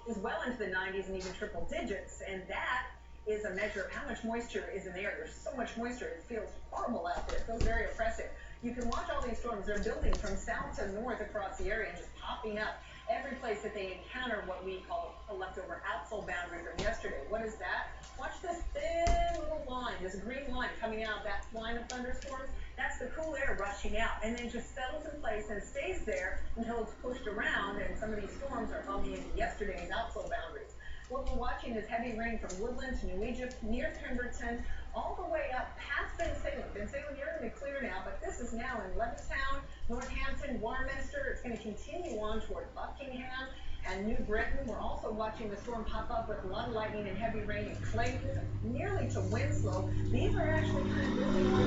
was well into the 90s and even triple digits. And that is a measure of how much moisture is in the air. There's so much moisture, it feels horrible out there. It feels very oppressive. You can watch all these storms. They're building from south to north across the area and just popping up every place that they encounter what we call a leftover outsole boundary from yesterday. What is that? Watch this thin little line, this green line coming out, that line of thunderstorms. That's the cool air rushing out and then just settles in place and stays there until it's pushed around, and some of these storms are bumping into yesterday's outsole boundaries. What we're watching is heavy rain from Woodland to New Egypt, near Pemberton, all the way up past Bensalem. Bensalem, you're going to be clear now, but this is now in Levittown, Northampton, Warminster. It's going to continue on toward Buckingham and New Britain. We're also watching the storm pop up with a lot of lightning and heavy rain in Clayton, nearly to Winslow. These are actually kind of building on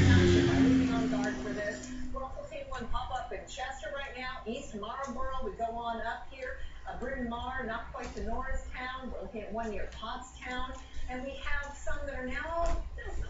Township by leaving on guard for this. We're also seeing one pop up in Chester right now, East Marlborough. We go on up here. Bryn Mawr, not quite to Norristown. We're looking at one near Pottstown. And we have some that are now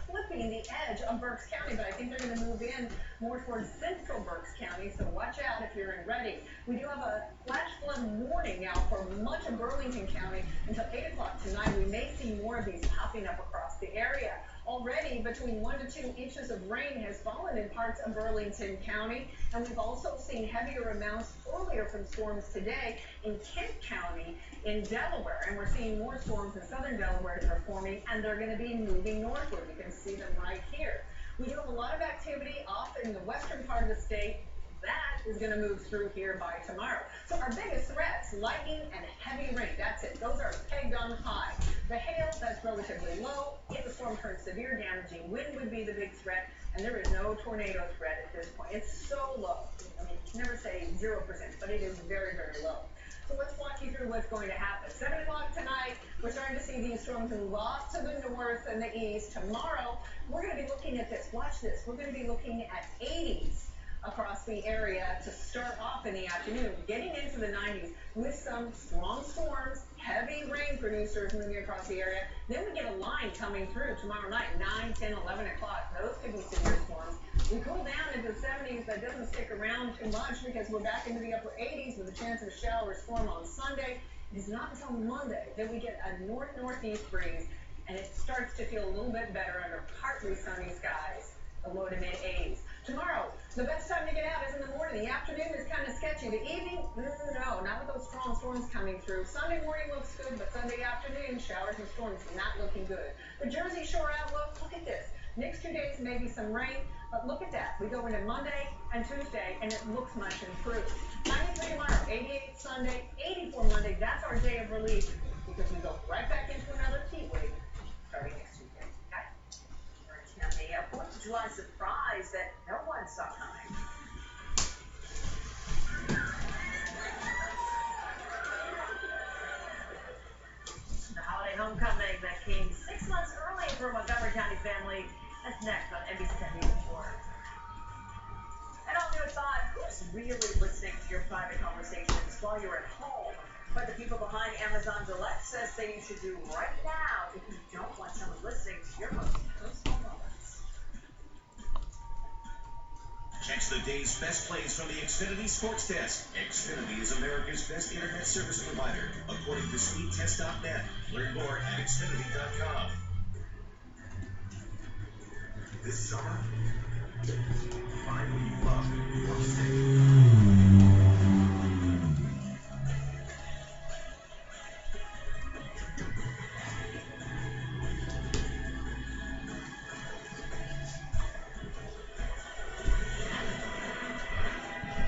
clipping the edge of Berks County, but I think they're going to move in more towards central Berks County, so watch out if you're in Reading. We do have a flash flood warning now for much of Burlington County until 8 o'clock tonight. We may see more of these popping up across the area. Already, between 1 to 2 inches of rain has fallen in parts of Burlington County, and we've also seen heavier amounts earlier from storms today in Kent County in Delaware, and we're seeing more storms in southern Delaware that are forming, and they're going to be moving northward. You can see them right here. We do have a lot of activity off in the western part of the state. That is going to move through here by tomorrow. So our biggest threats, lightning and heavy rain. That's it. Those are pegged on high. The hail, that's relatively low. If the storm turns severe, damaging wind would be the big threat, and there is no tornado threat at this point. It's so low. I mean, you can never say 0%, but it is very, very low. So let's walk you through what's going to happen. 7 o'clock tonight, we're starting to see these storms move off to the north and the east. Tomorrow, we're going to be looking at this. Watch this. We're going to be looking at 80s across the area to start off in the afternoon, getting into the 90s with some strong storms, heavy rain producers moving across the area. Then we get a line coming through tomorrow night, 9, 10, 11 o'clock. Those could be severe storms. We cool down into the 70s. That doesn't stick around too much because we're back into the upper 80s with a chance of a shower or storm on Sunday. It is not until Monday that we get a north-northeast breeze, and it starts to feel a little bit better under partly sunny skies, a low to mid-80s. Tomorrow, the best time to get out is in the morning. The afternoon is kind of sketchy. The evening, no, not with those strong storms coming through. Sunday morning looks good, but Sunday afternoon, showers and storms not looking good. The Jersey Shore outlook, look at this. Next 2 days, maybe some rain, but look at that. We go into Monday and Tuesday, and it looks much improved. 93 tomorrow, 88 Sunday, 84 Monday. That's our day of relief because we go right back into another heat wave starting next weekend. Okay? Now, the 4th of July surprise that no one saw coming. The holiday homecoming that came 6 months early for Montgomery County family. That's next on NBC 10 News at 4. And all new at 5, who's really listening to your private conversations while you're at home? But the people behind Amazon's Alexa say you should do right now if you don't want someone listening to your most personal moments. Catch the day's best plays from the Xfinity Sports Desk. Xfinity is America's best internet service provider, according to speedtest.net. Learn more at xfinity.com. This summer, find what you love in New York City.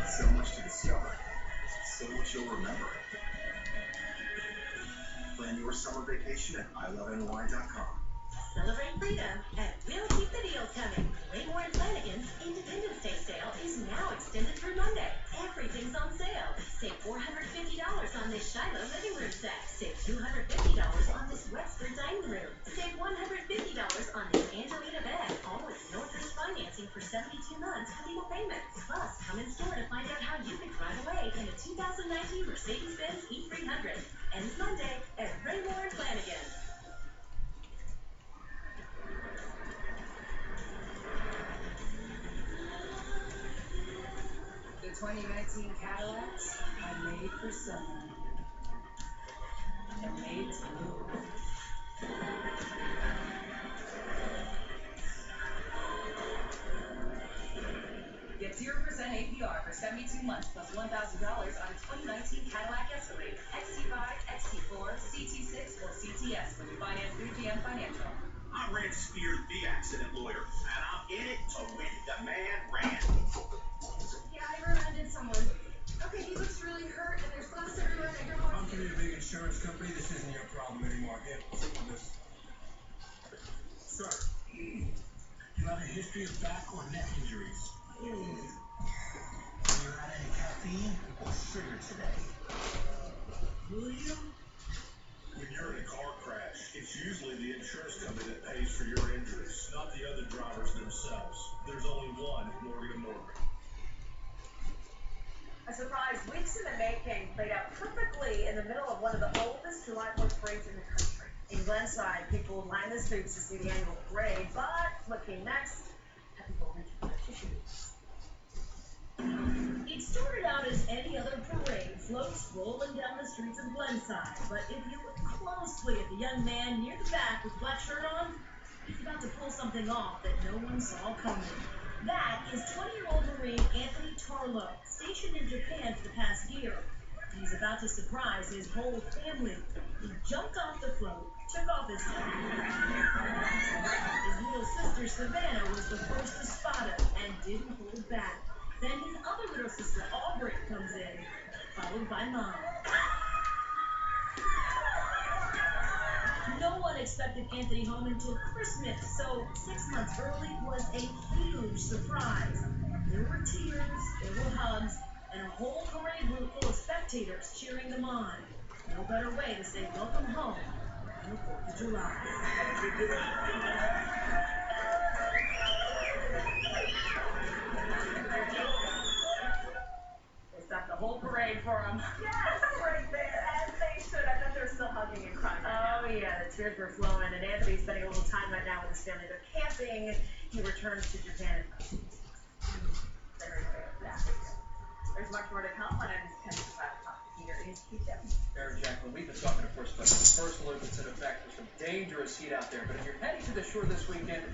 So much to discover, so much you'll remember. Plan your summer vacation at iloveny.com. Celebrate freedom and we'll keep the deals coming. Raymore and Flanagan's Independence Day sale is now extended through Monday. Everything's on sale. Save $450 on this Shiloh living room set. Save $250 on this Wexford dining room. Save $150 on this Angelina bed, all with Northridge financing for 72 months with equal payments. Plus, come in store to find out how you can drive away in a 2019 Mercedes-Benz E300. Ends Monday at Raymore and Flanagan's. The 2019 Cadillacs are made for summer. 2 months plus $1,000 on a 2019 Cadillac Escalade, XT5, XT4, CT6, or CTS when you finance through GM Financial. I'm Rand Spear, the accident lawyer, and I'm in it to win it. The man ran. Yeah, I rear-ended someone. Okay, he looks really hurt, and there's glass everywhere, and everyone... I'm from a big insurance company. This isn't your problem anymore. Here, sit on this. Sir, you have a history of back or neck injuries. You had any caffeine or sugar today? William? When you're in a car crash, it's usually the insurance company that pays for your injuries, not the other drivers themselves. There's only one Morgan & Morgan. A surprise weeks in the making played out perfectly in the middle of one of the oldest July 4th parades in the country. In Glenside, people lined the streets to see the annual parade, but what came next had people reaching for their tissues. It started out as any other parade, floats rolling down the streets of Glenside. But if you look closely at the young man near the back with the black shirt on, he's about to pull something off that no one saw coming. That is 20-year-old Marine Anthony Tarlow, stationed in Japan for the past year. He's about to surprise his whole family. He jumped off the float, took off his hat. His little sister Savannah was the first to spot him and didn't hold back. Then his other little sister Aubrey comes in, followed by Mom. No one expected Anthony home until Christmas, so 6 months early was a huge surprise. There were tears, there were hugs, and a whole parade route full of spectators cheering them on. No better way to say welcome home on the 4th of July. They stopped the whole parade for him. Yes, right there, as they should. I bet they're still hugging and crying. Oh, yeah, the tears were flowing, and Anthony's spending a little time right now with his family. They're camping. He returns to Japan. There's much more to come when I'm kind of about to talk to Peter. Keep them. Barry Jacqueline, we've been talking, of course, about the first Olympics in effect. There's some dangerous heat out there, but if you're heading to the shore this weekend,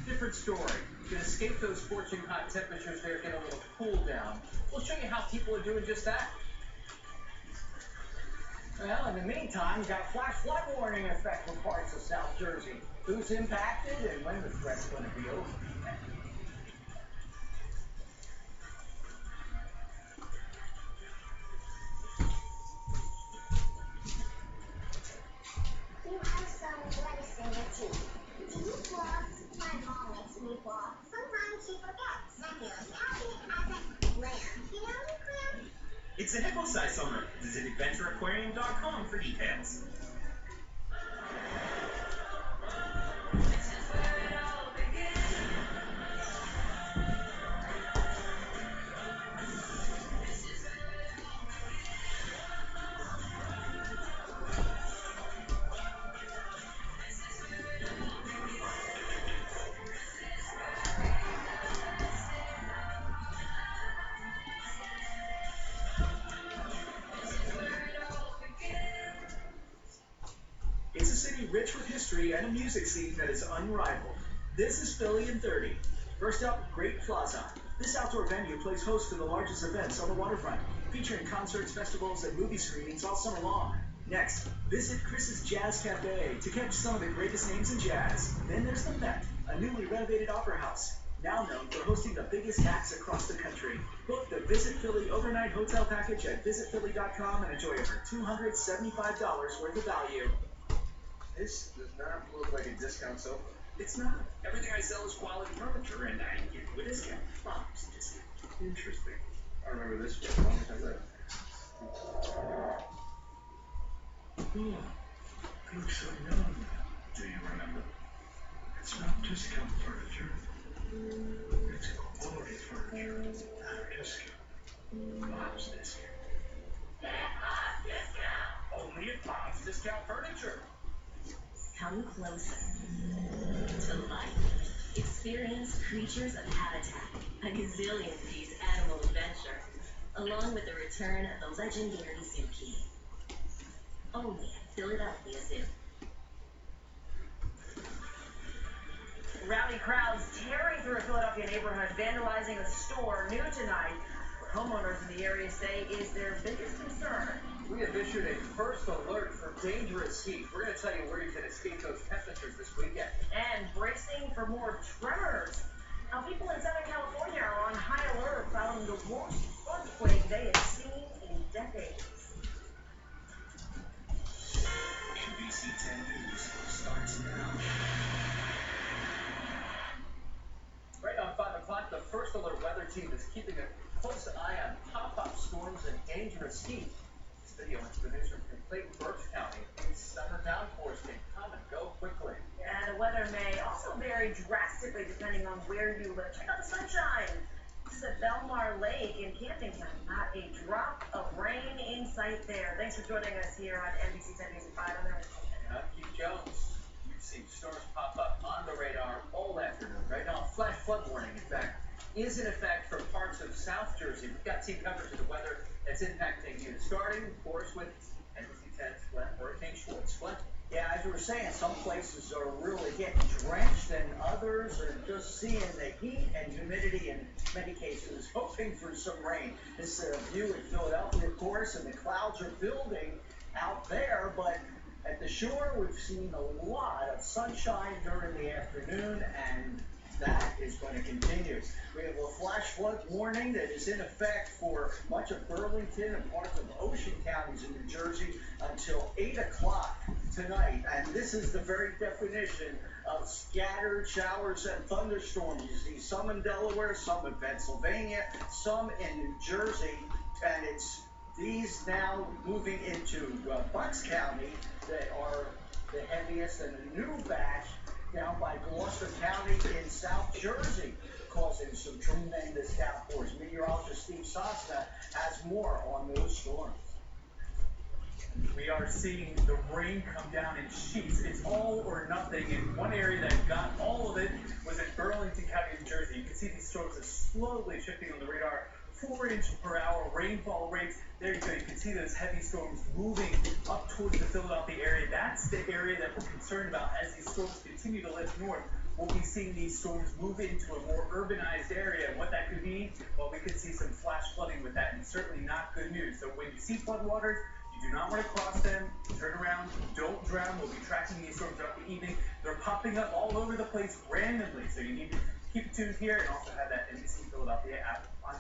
different story. You can escape those scorching hot temperatures there, get a little cool down. We'll show you how people are doing just that. Well, in the meantime, we've got flash flood warning in effect for parts of South Jersey. Who's impacted and when the threat's going to be over? You have some lettuce in your tea. Do you floss? My mom makes me floss. Sometimes she forgets. That feels happy as a clam. You know the clam? It's a hippo-sized summer. Visit AdventureAquarium.com for details. It's a city rich with history and a music scene that is unrivaled. This is Philly in 30. First up, Great Plaza. This outdoor venue plays host to the largest events on the waterfront, featuring concerts, festivals, and movie screenings all summer long. Next, visit Chris's Jazz Cafe to catch some of the greatest names in jazz. Then there's the Met, a newly renovated opera house, now known for hosting the biggest acts across the country. Book the Visit Philly overnight hotel package at visitphilly.com and enjoy over $275 worth of value. This does not look like a discount sofa. It's not. Everything I sell is quality furniture, and I give you a discount. Bob's discount. Interesting. I remember this for as long as I live. Oh, you look so young. Do you remember? It's not discount furniture. It's quality furniture. Not discount. Bob's discount. Bob's discount. Only at Bob's Discount Furniture. Come closer to life. Experience Creatures of Habitat, a gazillion-piece animal adventure, along with the return of the legendary Zuki. Only at Philadelphia Zoo. Rowdy crowds tearing through a Philadelphia neighborhood, vandalizing a store. New tonight, homeowners in the area say is their biggest concern. We have issued a first alert for dangerous heat. We're going to tell you where you can escape those temperatures this weekend. And bracing for more tremors. Now, people in Southern California are on high alert following the worst earthquake they have seen in decades. NBC 10 News starts now. Right on 5 o'clock, the First Alert weather team is keeping a close eye on pop-up storms and dangerous heat. This video is produced from Clayton, Berks County. These summer downpours can come and go quickly. Yeah, the weather may also vary drastically depending on where you live. Check out the sunshine. This is at Belmar Lake in Camden County. Not a drop of rain in sight there. Thanks for joining us here on NBC 10 News at 5. I'm there. I'm Keith Jones. We've seen storms pop up on the radar all afternoon. Right now, a flash flood warning, in fact, is in effect for parts of South Jersey. We've got team coverage of the weather that's impacting you. Starting, of course, with NBC 10's Glenn Hurricane Schwartz. Glenn. Yeah, as you were saying, some places are really getting drenched and others are just seeing the heat and humidity in many cases, hoping for some rain. This view in Philadelphia, of course, and the clouds are building out there, but at the shore, we've seen a lot of sunshine during the afternoon, and that is going to continue. We have a flash flood warning that is in effect for much of Burlington and parts of Ocean counties in New Jersey until 8 o'clock tonight. And this is the very definition of scattered showers and thunderstorms. You see some in Delaware, some in Pennsylvania, some in New Jersey, and it's these now moving into Bucks County that are the heaviest, and a new batch down by Gloucester County in South Jersey, causing some tremendous downpours. Meteorologist Steve Sosna has more on those storms. We are seeing the rain come down in sheets. It's all or nothing. And one area that got all of it was in Burlington County, New Jersey. You can see these storms are slowly shifting on the radar. 4-inch-per-hour rainfall rates. There you go. You can see those heavy storms moving up towards the Philadelphia area. That's the area that we're concerned about as these storms continue to lift north. We'll be seeing these storms move into a more urbanized area. And what that could mean, well, we could see some flash flooding with that, and certainly not good news. So when you see floodwaters, you do not want to cross them. Turn around. Don't drown. We'll be tracking these storms throughout the evening. They're popping up all over the place randomly, so you need to keep tuned here and also have that NBC Philadelphia app on.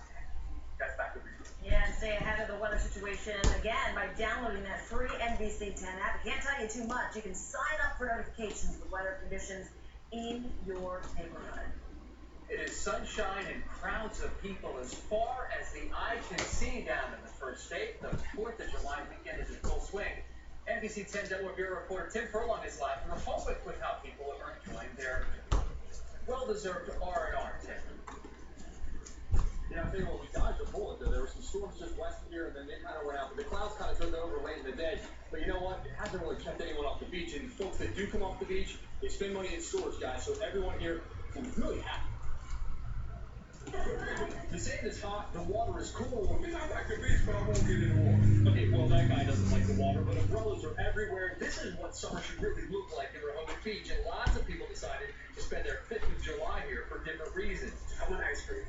Guys, back over you. Yeah, and stay ahead of the weather situation again by downloading that free NBC 10 app. I can't tell you too much. You can sign up for notifications of the weather conditions in your neighborhood. It is sunshine and crowds of people as far as the eye can see down in the first state. The 4th of July weekend is in full swing. NBC 10 Delaware Bureau reporter Tim Furlong is live from Republic with how people are enjoying their well-deserved R&R, Tim. Yeah, I tell you what, we dodged a bullet there. There were some storms just west of here, and then they kind of went out. But the clouds kind of took over late in the day. But you know what? It hasn't really kept anyone off the beach. And folks that do come off the beach, they spend money in stores, guys. So everyone here is really happy. The sand is hot, the water is cool. I like the beach, but I won't get in the water. Okay, well, that guy doesn't like the water, but umbrellas are everywhere. This is what summer should really look like in Rehoboth Beach. And lots of people decided to spend their 5th of July here for different reasons. I want ice cream.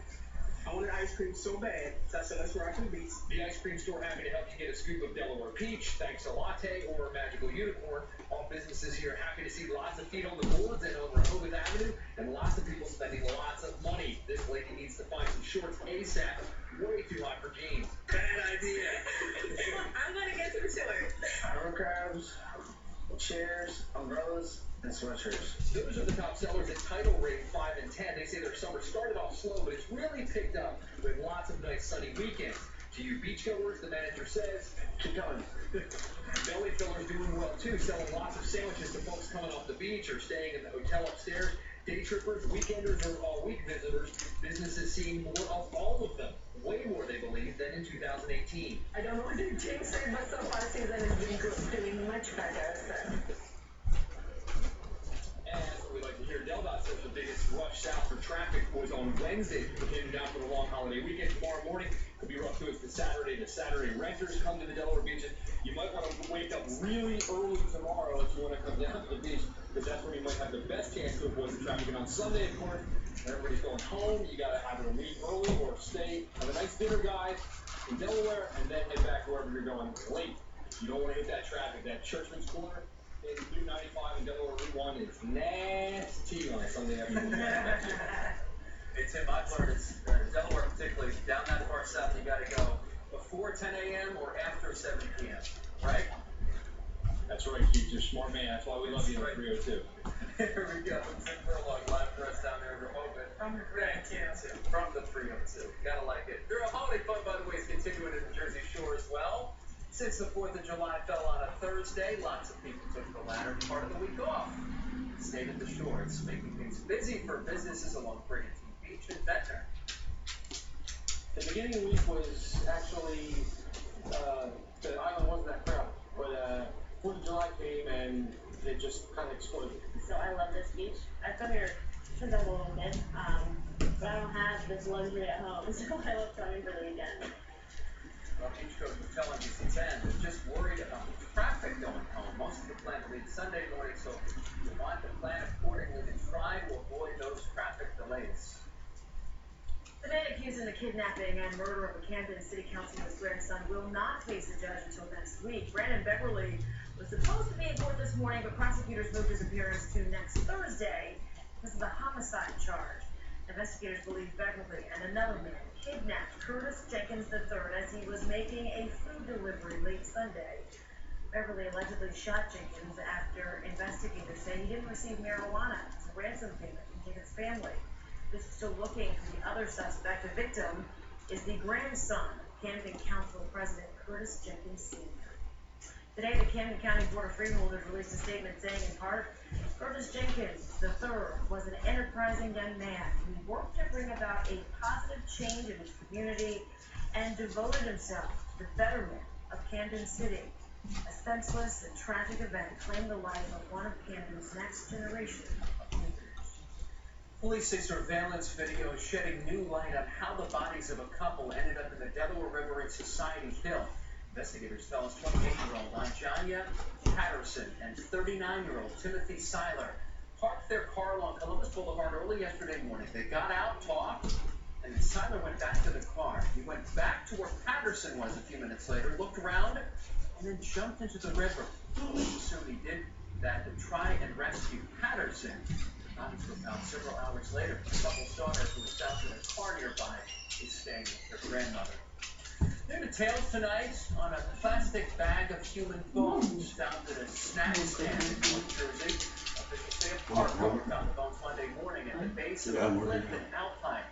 I wanted ice cream so bad, so I said, let's rock some beats. The ice cream store happy to help you get a scoop of Delaware Peach, thanks to Latte or Magical Unicorn. All businesses here happy to see lots of feet on the boards and on Rehoboth Avenue, and lots of people spending lots of money. This lady needs to find some shorts ASAP. Way too hot for jeans. Bad idea. I'm going to get some shorts. Arrow crabs, chairs, umbrellas, and sweatshirts. Those are the top sellers at Title Rate 5 and 10. They say their summer started off slow, but it's really picked up with lots of nice sunny weekends. To you beachgoers, the manager says, keep going. Belly Filler's doing well too, selling lots of sandwiches to folks coming off the beach or staying in the hotel upstairs. Day trippers, weekenders, or all-week visitors, businesses seeing more of all of them. Way more, they believe, than in 2018. I don't want to jinx it, but so far season has been doing much better, so. And that's what we like to hear. DelDOT says the biggest rush south for traffic was on Wednesday. People came down for the long holiday weekend. Tomorrow morning could be rough too as the Saturday renters come to the Delaware beaches. You might want to wake up really early tomorrow if you want to come down to the beach, because that's when you might have the best chance to avoid the traffic. And on Sunday, of course, When everybody's going home, you gotta either leave early or stay, have a nice dinner, guys, in Delaware, and then head back wherever you're going late. You don't want to hit that traffic. That Churchman's Corner in Route 95 in Delaware Route 1 is nasty on a Sunday afternoon. Hey, Tim, I've learned it's Delaware particularly, down that far south, you gotta go before 10 a.m. or after 7 p.m., right? That's right, Keith. You're a smart man. That's why we love you in 302. Here we go. Tim Furlong live for us down there in Rehoboth. From the 302. From the 302. Gotta like it. Their holiday fun, by the way, is continuing in the Jersey Shore as well. Since the 4th of July fell on a Thursday, lots of people took the latter part of the week off. Stayed at the shore. It's making things busy for businesses along Brigantine Beach and Ventnor. The beginning of the week was actually, the island wasn't that crowded, but 4th of July came and it just kind of exploded. So I love this beach. I've come here since I was a little kid, but I don't have this luxury at home, so I love coming for the weekend. Well, Beach Coach was telling NBC 10 they're just worried about the traffic going home. Most of the plan to leave Sunday morning, so you want to plan accordingly to try to avoid those traffic delays. The man accused in the kidnapping and murder of a Camden City Councilman's grandson will not face a judge until next week. Brandon Beverly was supposed to be in court this morning, but prosecutors moved his appearance to next Thursday because of the homicide charge. Investigators believe Beverly and another man kidnapped Curtis Jenkins III as he was making a food delivery late Sunday. Beverly allegedly shot Jenkins after investigators say he didn't receive marijuana as a ransom payment from Jenkins' family. This is still looking for the other suspect. The victim is the grandson of Camden Council President Curtis Jenkins Sr. Today, the Camden County Board of Freeholders released a statement saying, in part, Curtis Jenkins III was an enterprising young man who worked to bring about a positive change in his community and devoted himself to the betterment of Camden City. A senseless and tragic event claimed the life of one of Camden's next generation of leaders. Police say surveillance video is shedding new light on how the bodies of a couple ended up in the Delaware River in Society Hill. Investigators tell us 28-year-old Anjanya Patterson and 39-year-old Timothy Seiler parked their car along Columbus Boulevard early yesterday morning. They got out, talked, and then Seiler went back to the car. He went back to where Patterson was a few minutes later, looked around, and then jumped into the river. Police assume he did that to try and rescue Patterson. Bodies were found several hours later. The couple's daughter, who was found in a car nearby, is staying with her grandmother. New details tonight on a plastic bag of human bones found at a snack stand in North Jersey. Officials say a park goer found the bones Monday morning at the base of the Clifton Alpine.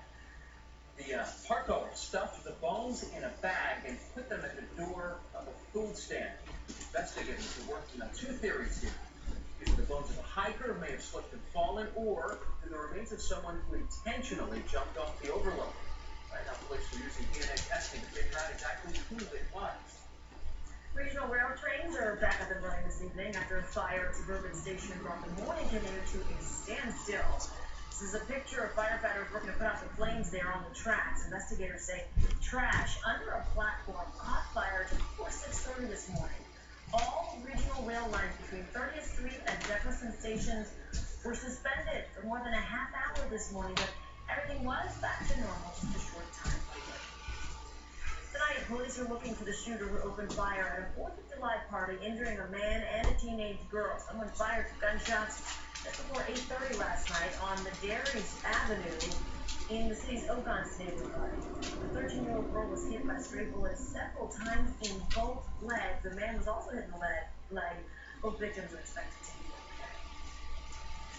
The park goer stuffed the bones in a bag and put them at the door of a food stand. Investigators are working on two theories here. Either the bones of a hiker may have slipped and fallen, or the remains of someone who intentionally jumped off the overlook. Right now, police are using DNA testing to figure out exactly who it was. Regional rail trains are back up and running this evening after a fire at Suburban Station brought the morning commute to a standstill. This is a picture of firefighters working to put out the flames there on the tracks. Investigators say trash under a platform caught fire just before 6:30 this morning. All regional rail lines between 30th Street and Jefferson stations were suspended for more than a half hour this morning, but everything was back to normal just a short time later. Tonight, police are looking for the shooter who opened fire at a 4th of July party, injuring a man and a teenage girl. Someone fired gunshots just before 8:30 last night on the Dairies Avenue in the city's Oakons neighborhood. The 13-year-old girl was hit by stray bullets several times in both legs. The man was also hit in the leg. Both victims are expected to be okay.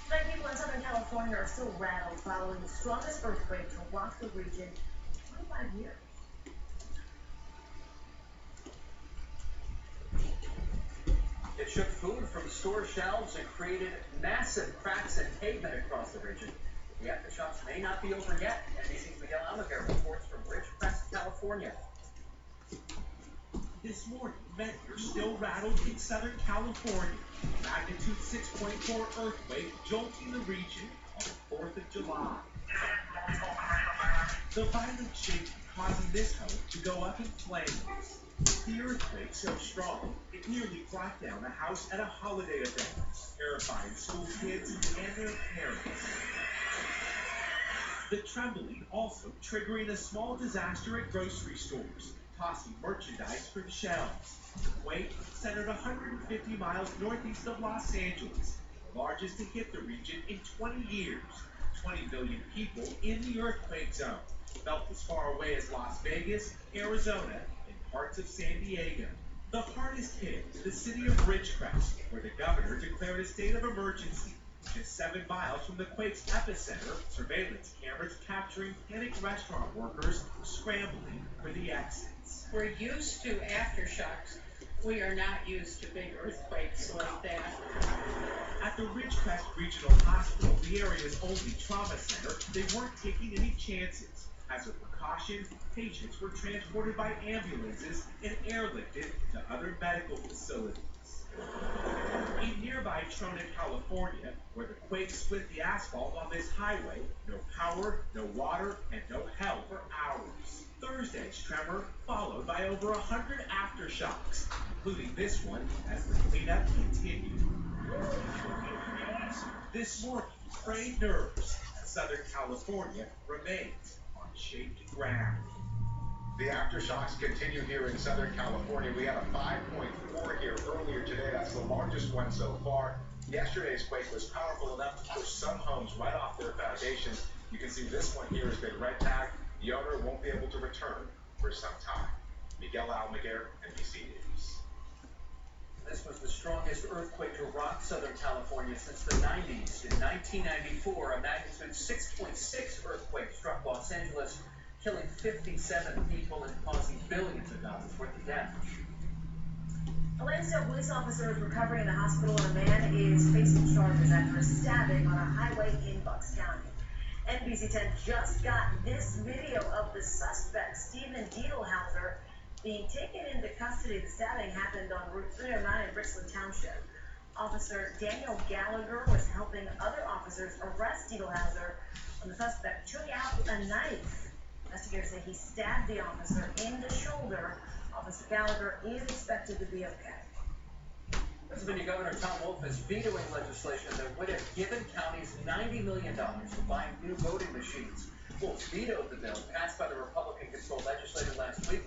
Tonight, people in Southern California are still rattled following the strongest earthquake to rock the region in 25 years. It shook food from store shelves and created massive cracks in pavement across the region. The aftershocks may not be over yet. NBC's Miguel Almaguer reports from Ridgecrest, California. This morning, many are still rattled in Southern California. Magnitude 6.4 earthquake jolting the region on the 4th of July. The violent shaking causing this home to go up in flames. The earthquake so strong, it nearly brought down a house at a holiday event, terrifying school kids and their parents. The trembling also triggering a small disaster at grocery stores, tossing merchandise from shelves. The quake centered 150 miles northeast of Los Angeles, the largest to hit the region in 20 years. 20 million people in the earthquake zone, felt as far away as Las Vegas, Arizona, and parts of San Diego. The hardest hit, the city of Ridgecrest, where the governor declared a state of emergency. Just 7 miles from the quake's epicenter, surveillance cameras capturing panicked restaurant workers scrambling for the exits. We're used to aftershocks. We are not used to big earthquakes like that. At the Ridgecrest Regional Hospital, the area's only trauma center, they weren't taking any chances. As a precaution, patients were transported by ambulances and airlifted to other medical facilities. In nearby Trona, California, where the quake split the asphalt on this highway, no power, no water, and no help for hours. Thursday's tremor followed by over 100 aftershocks, including this one as the cleanup continued. This morning, frayed nerves. Southern California remains on shaky ground. The aftershocks continue here in Southern California. We had a 5.4 here earlier today. That's the largest one so far. Yesterday's quake was powerful enough to push some homes right off their foundations. You can see this one here has been red tagged. The owner won't be able to return for some time. Miguel Almaguer, NBC News. This was the strongest earthquake to rock Southern California since the 90s. In 1994, a magnitude 6.6 earthquake struck Los Angeles, killing 57 people and causing billions of dollars worth of damage. A Lansdale police officer is recovering in the hospital, and a man is facing charges after a stabbing on a highway in Bucks County. NBC 10 just got this video of the suspect, Stephen Diedelhauser, being taken into custody. The stabbing happened on Route 309 in Richland Township. Officer Daniel Gallagher was helping other officers arrest Diedelhauser when the suspect took out a knife. Investigators say he stabbed the officer in the shoulder. Officer Gallagher is expected to be okay. Pennsylvania Governor Tom Wolf is vetoing legislation that would have given counties $90 million for buying new voting machines. Wolf vetoed the bill passed by the Republican-controlled legislature last week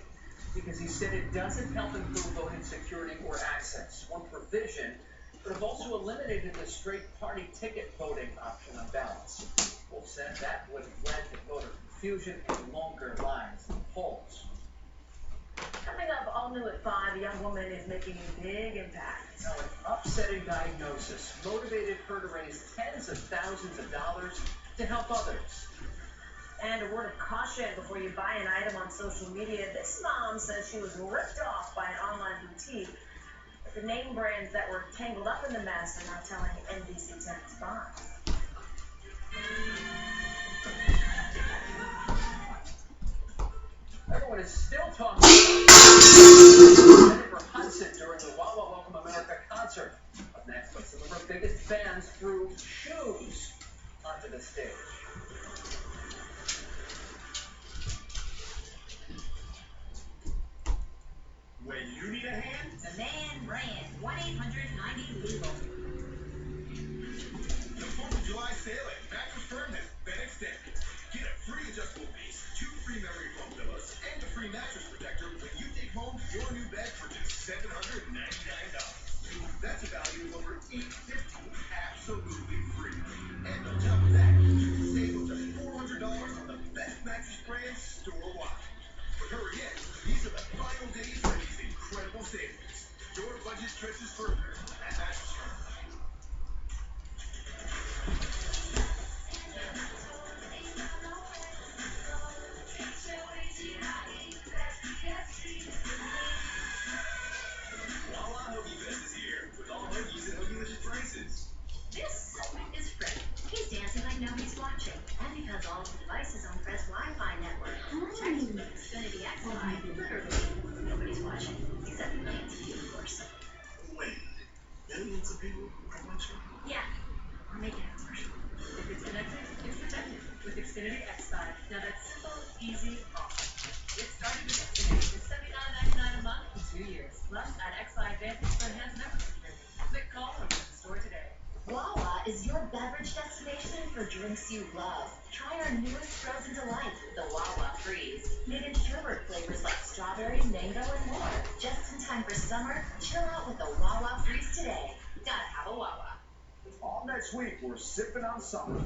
because he said it doesn't help improve voting security or access. One provision would have also eliminated the straight party ticket voting option on ballots. Wolf said that would have led to voter confusion and longer lines in polls. Coming up all new at 5, a young woman is making a big impact. Now, an upsetting diagnosis motivated her to raise tens of thousands of dollars to help others. And a word of caution before you buy an item on social media. This mom says she was ripped off by an online boutique. But the name brands that were tangled up in the mess are now telling NBC 10 spies. Everyone is still talking about Jennifer Hudson during the Wawa Welcome America concert. Up next, but some of her biggest fans threw shoes onto the stage. When you need a hand, The Man Brand, 1-800-90-LEGAL. The 4th of July sale at Mattress Firm has been extended. Get a free adjustable base, 2 free memory foam pillows, and a free mattress protector when you take home your new bed for just $799. That's a value of over $850, absolutely free. And on top of that, you can save up to $400 on the best mattress brands store-wide. But hurry in, these are the final days for these incredible savings. Your budget stretches further at Mattress Firm. Wawa Hoagie Fest is here with all hoagies and hoagie-licious prices. This segment is free. He's dancing like nobody's watching. And because all of the devices on Fred's Wi-Fi network are protected with Xfinity XFi, literally nobody's watching. Except millions of you, of course. Wait, millions of people are watching? Yeah, we're making a commercial. If it's connected, it's protected with Xfinity XFi. Now that's simple, easy, awesome. Get started with Xfinity. It's $79.99 a month for 2 years. Plus, add XFi Advantage for enhanced network security. Click, call, or visit the store today. Wawa is your beverage destination for drinks you love. Try our newest frozen delights with the Wawa Freeze. Made in sherbet flavors like strawberry, mango, and more. Just in time for summer, chill out with the Wawa Freeze today. Gotta have a Wawa. All next week, we're sipping on summer.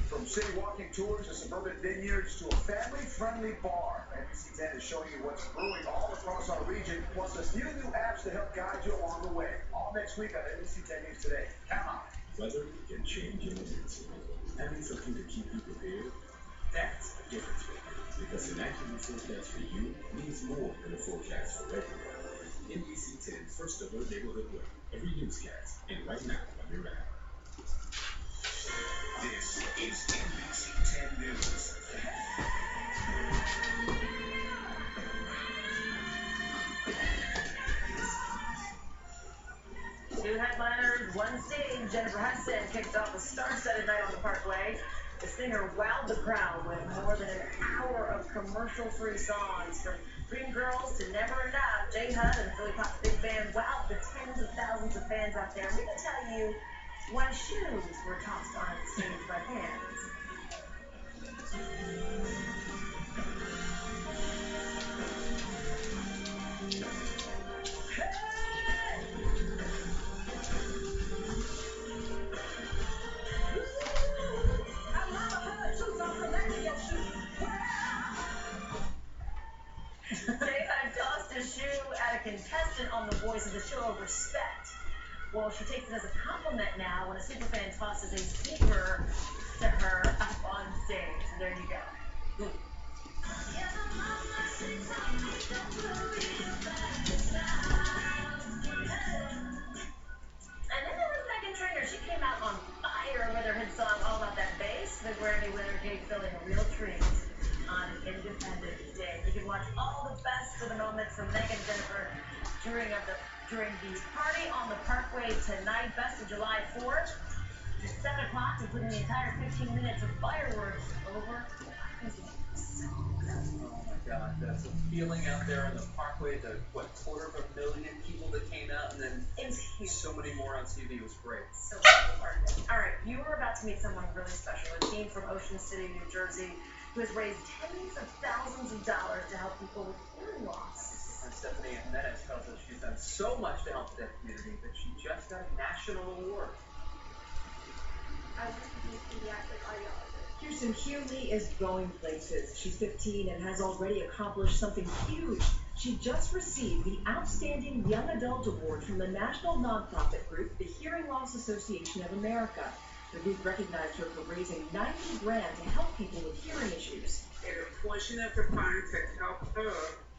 From city walking tours to suburban vineyards to a family-friendly bar, NBC 10 is showing you what's brewing all across our region, plus a few new apps to help guide you along the way. All next week on NBC 10 News Today. Count on it. Weather can change in minutes. Having something to keep you prepared, that's the difference maker. Because an accurate forecast for you means more than a forecast for everyone. NBC 10 First Alert Neighborhood Weather. Every newscast, and right now on your app. This is NBC 10 News. Two headliners, one stage. Jennifer Hudson kicked off a star-studded night on the Parkway. The singer wowed the crowd with more than an hour of commercial-free songs. From Dream Girls to Never Enough, J Hud and Philly Pop's big band wowed the tens of thousands of fans out there. We can tell you why shoes were tossed on stage by fans. J-Hud tossed a shoe at a contestant on The Voice as a show of respect. Well, she takes it as a compliment now when a superfan tosses a sneaker to her up on stage. So there you go. And then there was Meghan Trainor. She came out on fire with her hit song All About That Bass. The Grammy winner gave Philly a real treat on Independence Day. You can watch all the best of the moments from Meghan and Jennifer during the party on the Parkway tonight, Best of July 4th. It's 7 o'clock, including the entire 15 minutes of fireworks over. Oh my God, that's a feeling out there on the Parkway. The $250,000 people that came out, and then it was huge. So many more on TV. It was great. So hard. All right, you are about to meet someone really special. A team from Ocean City, New Jersey, who has raised tens of thousands of dollars to help people with hearing loss. And Stephanie Jimenez tells us she's done so much to help the deaf community that she just got a national award. I was a pediatric audiologist. Kirsten Hughley is going places. She's 15 and has already accomplished something huge. She just received the Outstanding Young Adult Award from the national nonprofit group, the Hearing Loss Association of America. The group recognized her for raising $90,000 to help people with hearing issues. And a portion of the funds has helped her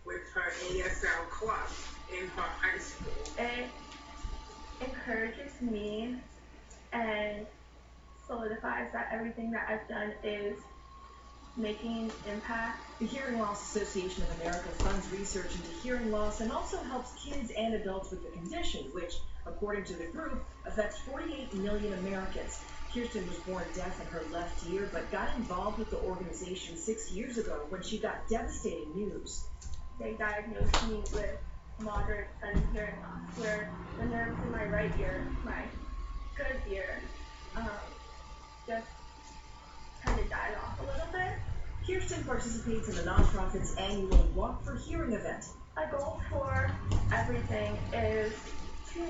with her ASL club in her high school. It encourages me and solidifies that everything that I've done is making an impact. The Hearing Loss Association of America funds research into hearing loss and also helps kids and adults with the condition, which, according to the group, affects 48 million Americans. Kirsten was born deaf in her left ear, but got involved with the organization 6 years ago when she got devastating news. They diagnosed me with moderate sudden hearing loss, where the nerves in my right ear, my good ear, just kind of died off a little bit. Kirsten participates in the nonprofit's annual Walk for Hearing event. My goal for everything is to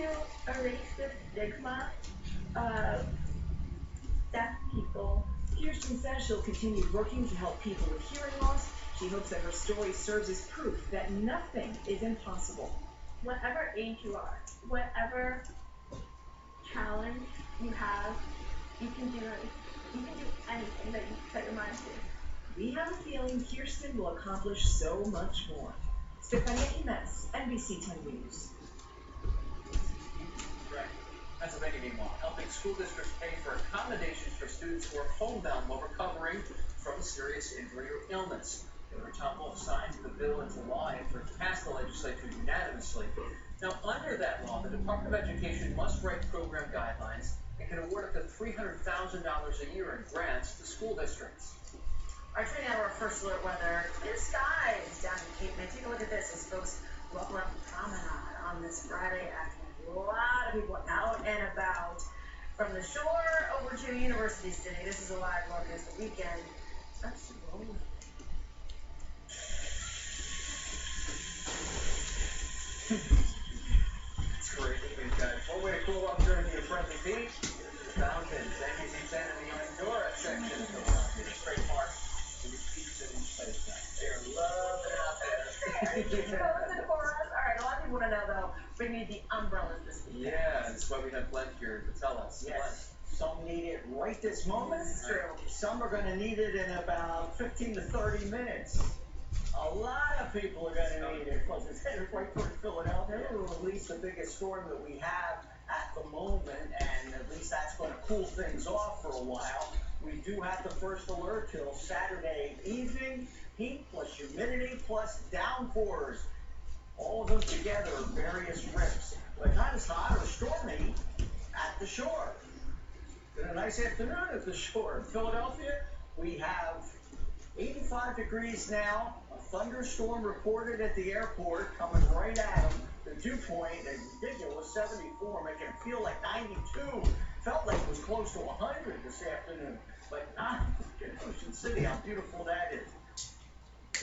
erase the stigma of deaf people. Kirsten says she'll continue working to help people with hearing loss. She hopes that her story serves as proof that nothing is impossible. Whatever age you are, whatever challenge you have, you can do anything that you set your mind to. We have a feeling Kirsten will accomplish so much more. Stefania Jimenez, NBC 10 News. Right. Pennsylvania, meanwhile, helping school districts pay for accommodations for students who are homebound while recovering from a serious injury or illness. Governor Tom Wolf signed the bill into law after it passed the legislature unanimously. Now, under that law, the Department of Education must write program guidelines and can award up to $300,000 a year in grants to school districts. All right, turning now to our first alert weather. Clear skies down in Cape May. Take a look at this as folks welcome up the promenade on this Friday afternoon. A lot of people out and about. From the shore over to University City. This is a live look as the weekend starts to roll. It's great. We've got one way to cool off Jersey and Friendly Beach. The fountains, NBC 10 in the Eldora section of Philadelphia. The Straight Park. And the pizza and place now. They're loving it out there. All right, a lot of people want to know though, we need the umbrellas this weekend. Yeah, that's why we have Glenn here to tell us. Yes. Some need it right this moment. This is true. Some are going to need it in about 15 to 30 minutes. A lot of people are going to need it because it's headed right toward Philadelphia. At least the biggest storm that we have at the moment, and at least that's going to cool things off for a while. We do have the first alert till Saturday evening. Heat plus humidity plus downpours. All of them together, various rips. But not as hot or stormy at the shore. Been a nice afternoon at the shore. In Philadelphia, we have 85 degrees now. A thunderstorm reported at the airport coming right at them. The dew point, a ridiculous 74, making it feel like 92. Felt like it was close to 100 this afternoon. But not in Ocean City. How beautiful that is.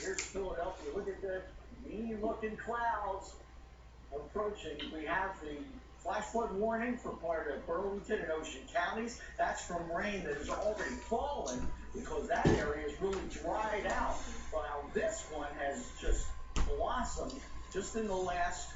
Here's Philadelphia. Look at the mean-looking clouds approaching. We have the flash flood warning for part of Burlington and Ocean counties. That's from rain that has already fallen because that area is really dried out. While this one has just blossomed just in the last,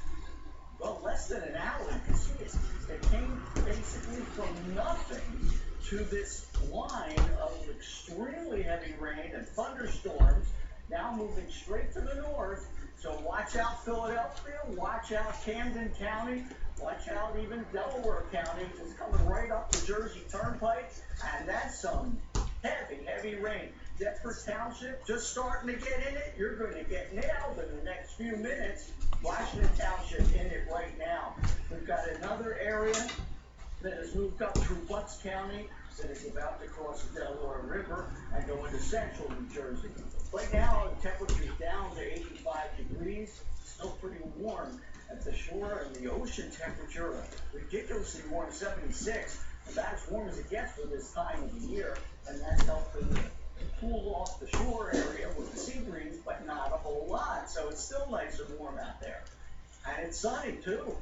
well, less than an hour. You can see it. It came basically from nothing to this line of extremely heavy rain and thunderstorms, now moving straight to the north. So watch out Philadelphia, watch out Camden County, watch out even Delaware County. It's coming right up the Jersey Turnpike, and that's some heavy rain. Deptford Township just starting to get in it. You're going to get nailed in the next few minutes. Washington Township in it right now. We've got another area that has moved up through Bucks County that is about to cross the Delaware River and go into central New Jersey. Right now, the temperature is down to 85 degrees. Still pretty warm at the shore, and the ocean temperature ridiculously warm, 76. About as warm as it gets for this time of the year, and that's helping cool off the shore area with the sea breeze, but not a whole lot. So it's still nice and warm out there. And it's sunny, too.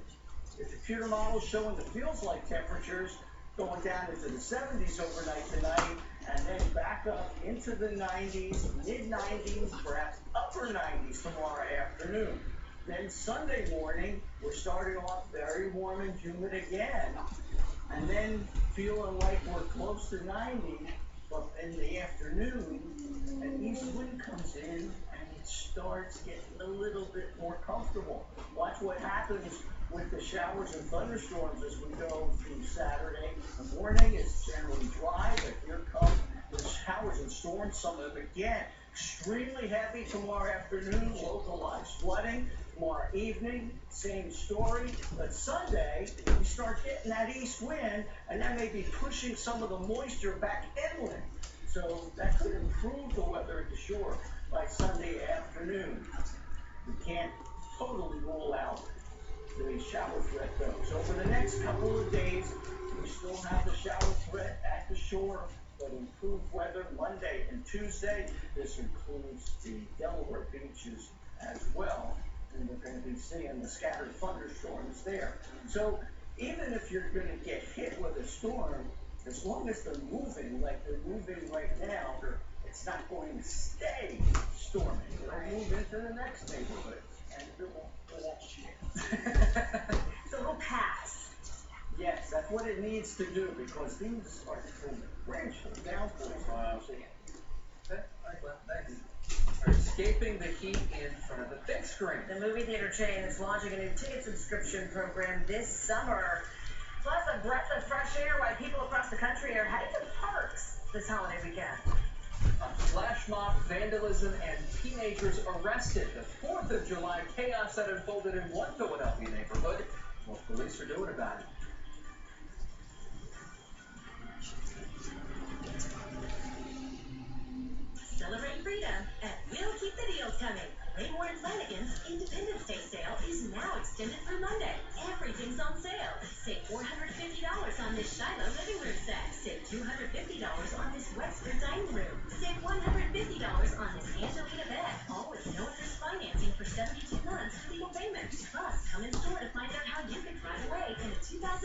The computer model is showing the feels-like temperatures going down into the 70s overnight tonight, and then back up into the 90s, mid-90s, perhaps upper 90s tomorrow afternoon. Then Sunday morning, we're starting off very warm and humid again, and then feeling like we're close to 90, but in the afternoon, an east wind comes in, and it starts getting a little bit more comfortable. Watch what happens with the showers and thunderstorms as we go through Saturday. The morning is generally dry, but here come the showers and storms, some of them again. Extremely heavy tomorrow afternoon, localized flooding. Tomorrow evening, same story. But Sunday, we start getting that east wind, and that may be pushing some of the moisture back inland. So that could improve the weather at the shore by Sunday afternoon. We can't totally rule out the shower threat though. So for the next couple of days, we still have the shower threat at the shore, but improved weather Monday and Tuesday. This includes the Delaware beaches as well, and we're going to be seeing the scattered thunderstorms there. So even if you're going to get hit with a storm, as long as they're moving like they're moving right now, it's not going to stay stormy. It'll move into the next neighborhood, and it will So it'll pass. Yes, that's what it needs to do, because these are torrential downpours. Thank you. Are escaping the heat in front of the big screen. The movie theater chain is launching a new ticket subscription program this summer. Plus a breath of fresh air while people across the country are heading to parks this holiday weekend. A flash mob, vandalism, and teenagers arrested. The 4th of July chaos that unfolded in one Philadelphia neighborhood. What police are doing about it. Celebrate freedom at We'll Keep the Deals Coming. Raymore and Flanagan's Independence Day sale is now extended through Monday. Everything's on sale. Save $450 on this Shiloh living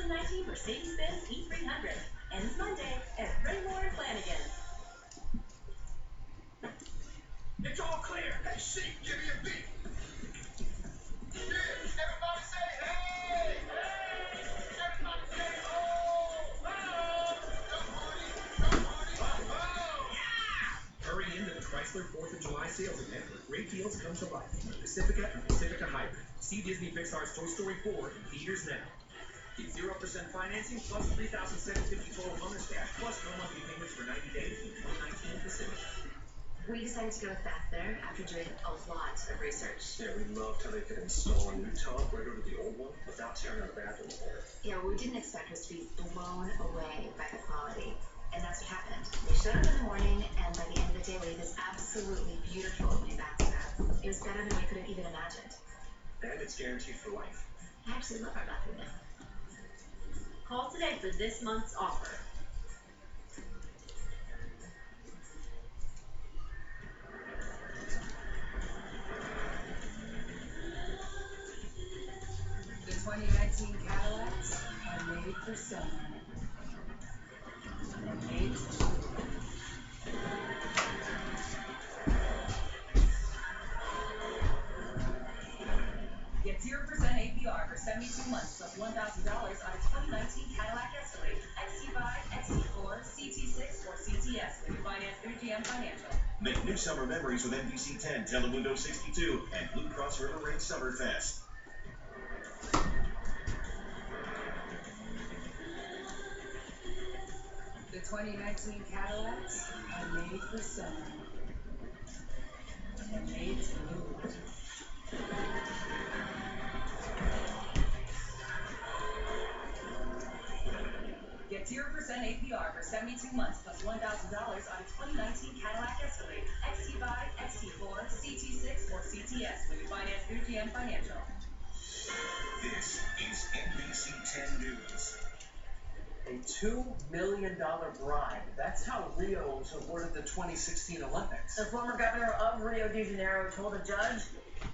2019 Mercedes-Benz E300. Ends Monday at Raymore and Flanagan. It's all clear. Hey, Sheik, give me a beat. Yeah, everybody say hey! Hey! Everybody say oh! Oh! Come party! Oh! Yeah! Hurry into the Chrysler 4th of July sales event where great deals come to life with Pacifica and Pacifica Hybrid. See Disney Pixar's Toy Story 4 in theaters now. Get 0% financing plus $3,750 total bonus cash plus no monthly payments for 90 days with 2019 Pacifica. We decided to go with Bath after doing a lot of research. Yeah, we loved how they could install a new tub right over the old one without tearing out the bathroom apart. Yeah, we didn't expect us to be blown away by the quality. And that's what happened. They showed up in the morning, and by the end of the day, we had this absolutely beautiful new bathroom. It was better than we could have even imagined. And it's guaranteed for life. I actually love our bathroom now. Call today for this month's offer. The 2019 Cadillacs are made for summer. And made to move. Get 0% APR for 72 months plus $1,000 on a 2019 Cadillac Escalade, XT5, XT4, CT6, or CTS when you finance through GM Financial. Make new summer memories with NBC 10, Telemundo 62, and Blue Cross River Range Summerfest. The 2019 Cadillacs are made for summer. And made to move. Get 0% APR for 72 months plus $1,000 on a 2019 Cadillac Escalade, XT5, XT4, CT6, or CTS when you finance through GM Financial. This is NBC 10 News. A $2 million bribe. That's how Rio was awarded the 2016 Olympics. The former governor of Rio de Janeiro told a judge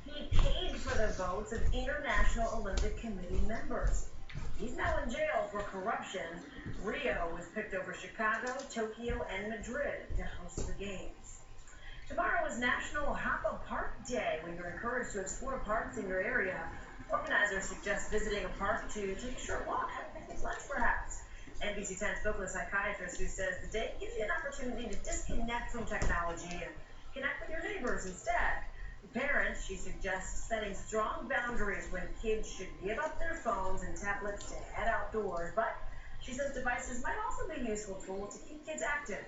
he paid for the votes of International Olympic Committee members. He's now in jail for corruption. Rio was picked over Chicago, Tokyo, and Madrid to host the games. Tomorrow is National Hop a Park Day, when you're encouraged to explore parks in your area. Organizers suggest visiting a park to take a short walk, have a picnic lunch perhaps. NBC 10 spoke with a psychiatrist who says the day gives you an opportunity to disconnect from technology and connect with your neighbors instead. For parents, she suggests setting strong boundaries when kids should give up their phones and tablets to head outdoors, but she says devices might also be useful tools to keep kids active.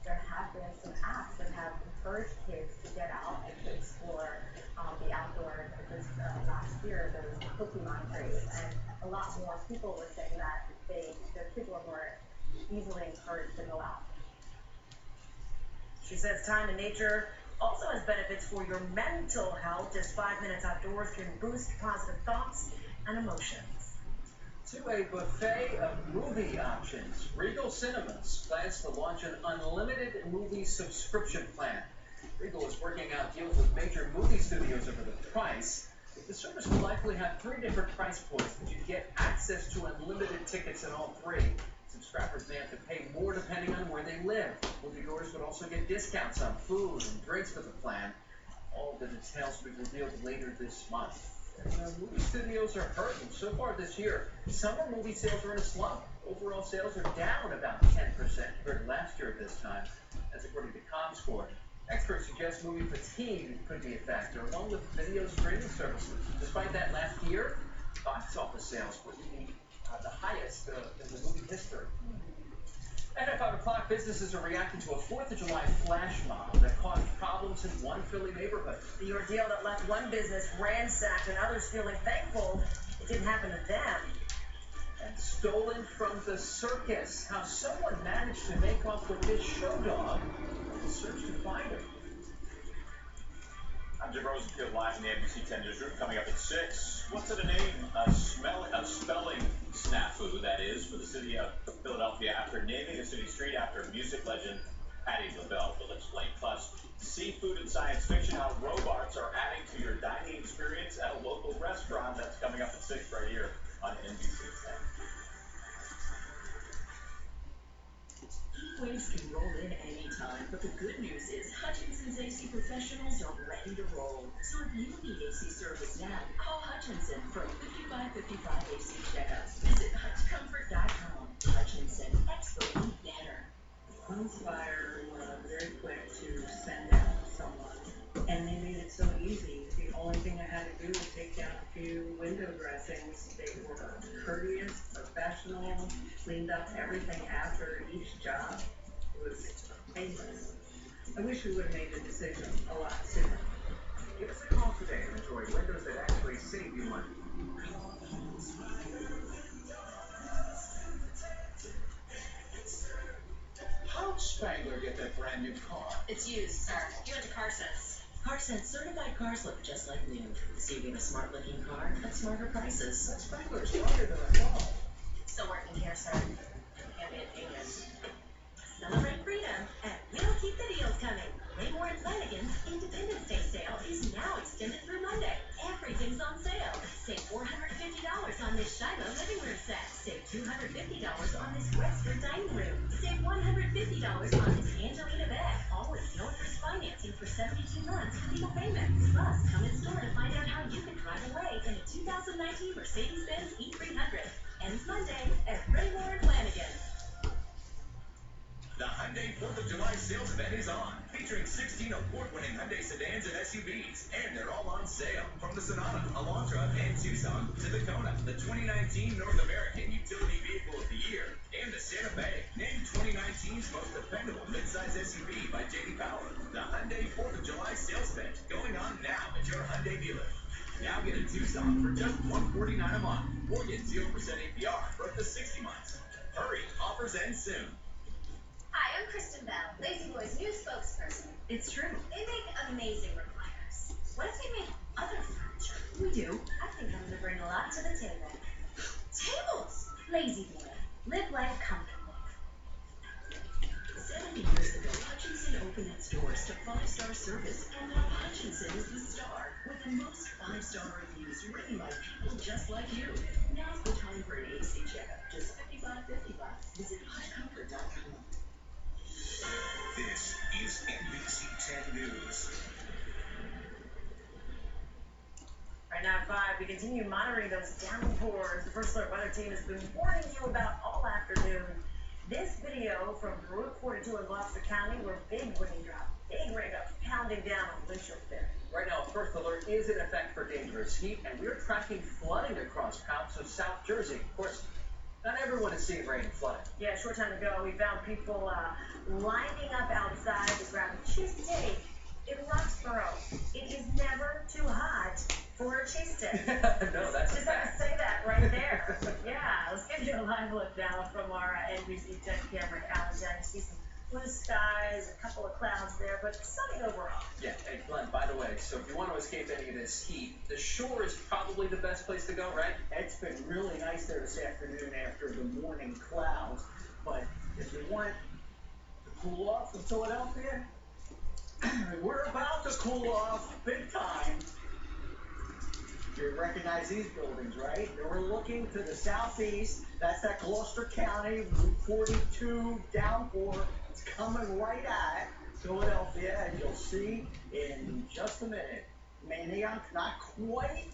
There have been some apps that have encouraged kids to get out and to explore the outdoors. This last year, there was a Pokemon craze, and a lot more people were saying that the kids were more easily encouraged to go out. She says time in nature also has benefits for your mental health, as 5 minutes outdoors can boost positive thoughts and emotions. To a buffet of movie options, Regal Cinemas plans to launch an unlimited movie subscription plan. Regal is working out deals with major movie studios over the price. The service will likely have 3 different price points, but you get access to unlimited tickets in all 3. Subscribers may have to pay more depending on where they live. Moviegoers would also get discounts on food and drinks with the plan. All the details will be revealed later this month. And movie studios are hurting. So far this year, summer movie sales are in a slump. Overall sales are down about 10% compared to last year at this time. That's according to ComScore. Experts suggest movie fatigue could be a factor, along with video streaming services. Despite that, last year, box office sales were the highest in the movie history. And at 5 o'clock, businesses are reacting to a 4th of July flash mob that caused problems in one Philly neighborhood. The ordeal that left one business ransacked and others feeling thankful it didn't happen to them. And stolen from the circus. How someone managed to make off with this show dog and search to find him. I'm Jim Rosenfield, live in the NBC 10 Newsroom. Coming up at 6. What's it a name? A spelling snafu, that is, for the city of Philadelphia after naming a city street after music legend Patti LaBelle. We'll explain. Plus, seafood and science fiction, how robots are adding to your dining experience at a local restaurant. That's coming up at 6 right here on on NBC 10. Heat waves can roll in anytime, but the good news is Hutchinson's AC professionals are ready to roll. So if you need AC service now, call Hutchinson for a 5555 AC checkups. Visit HutchComfort.com. Hutchinson, expertly better. Homes Fire were very quick to send out someone, and they made it so easy. The only thing I had to do was take down a few window dressings. They were courteous, professional, cleaned up everything after each job. It was painless. I wish we would have made the decision a lot sooner. Give us a call today and enjoy windows that actually save you money. How'd Spangler get that brand new car? It's used, sir. You went to CarSense. CarSense certified cars look just like new. Receiving a smart looking car at smarter prices. That Spangler is smarter than I thought. Still working here, sir. Hand me a opinion. Celebrate freedom and we'll keep the deals coming. Raymore and Flanagan's Independence Day sale is now extended through Monday. Everything's on sale. Save $450 on this Shiloh living room set. Save $250 on this Westford dining room. Save $150 on this Angelina bed. All with no interest financing for 72 months with legal payments. Plus, come in store to find out how you can drive away in a 2019 Mercedes-Benz E300. Ends Monday at Raymore and Flanagan. The Hyundai 4th of July sales event is on, featuring 16 award-winning Hyundai sedans and SUVs, and they're all on sale. From the Sonata, Elantra, and Tucson to the Kona, the 2019 North American Utility Vehicle of the Year, and the Santa Fe, named 2019's most dependable midsize SUV by J.D. Power. The Hyundai 4th of July sales event going on now at your Hyundai dealer. Now get a Tucson for just $149 a month, or get 0% APR for up to 60 months. Hurry, offers end soon. Hi, I'm Kristen Bell, Lazy Boy's new spokesperson. It's true. They make amazing recliners. What if they make other furniture? We do. I think I'm gonna bring a lot to the table. Tables! Lazy Boy. Live life comfortable. 70 years ago, Hutchinson opened its doors to 5-star service, and now Hutchinson is the star, with the most 5-star reviews written by people just like you. Now's the time for an AC checkup. Just $55.55. Visit HutchComfort.com. This is NBC 10 News. Right now at 5, we continue monitoring those downpours. The First Alert Weather Team has been warning you about all afternoon. This video from Route 42 in Gloucester County, where big raindrops pounding down on Winchell there. Right now, First Alert is in effect for dangerous heat, and we're tracking flooding across parts of South Jersey. Of course, not everyone is seeing rain and flooding. Yeah, a short time ago, we found people lining up outside to grab a cheesesteak in Roxborough. It is never too hot for a cheesesteak. No, that's Just have to say that right there. Yeah, let's give you a live look now from our NBC 10 camera in Allentown. You see some blue skies, a couple of clouds there, but sunny overall. Yeah, hey Glenn, by the way, so if you want to escape any of this heat, the shore is probably the best place to go, right? It's been really nice there this afternoon after the morning clouds, but if you want to cool off in Philadelphia, we're about to cool off big time. You recognize these buildings, right? We're looking to the southeast. That's that Gloucester County, Route 42 downpour. It's coming right at Philadelphia, and you'll see in just a minute. Manioc, not quite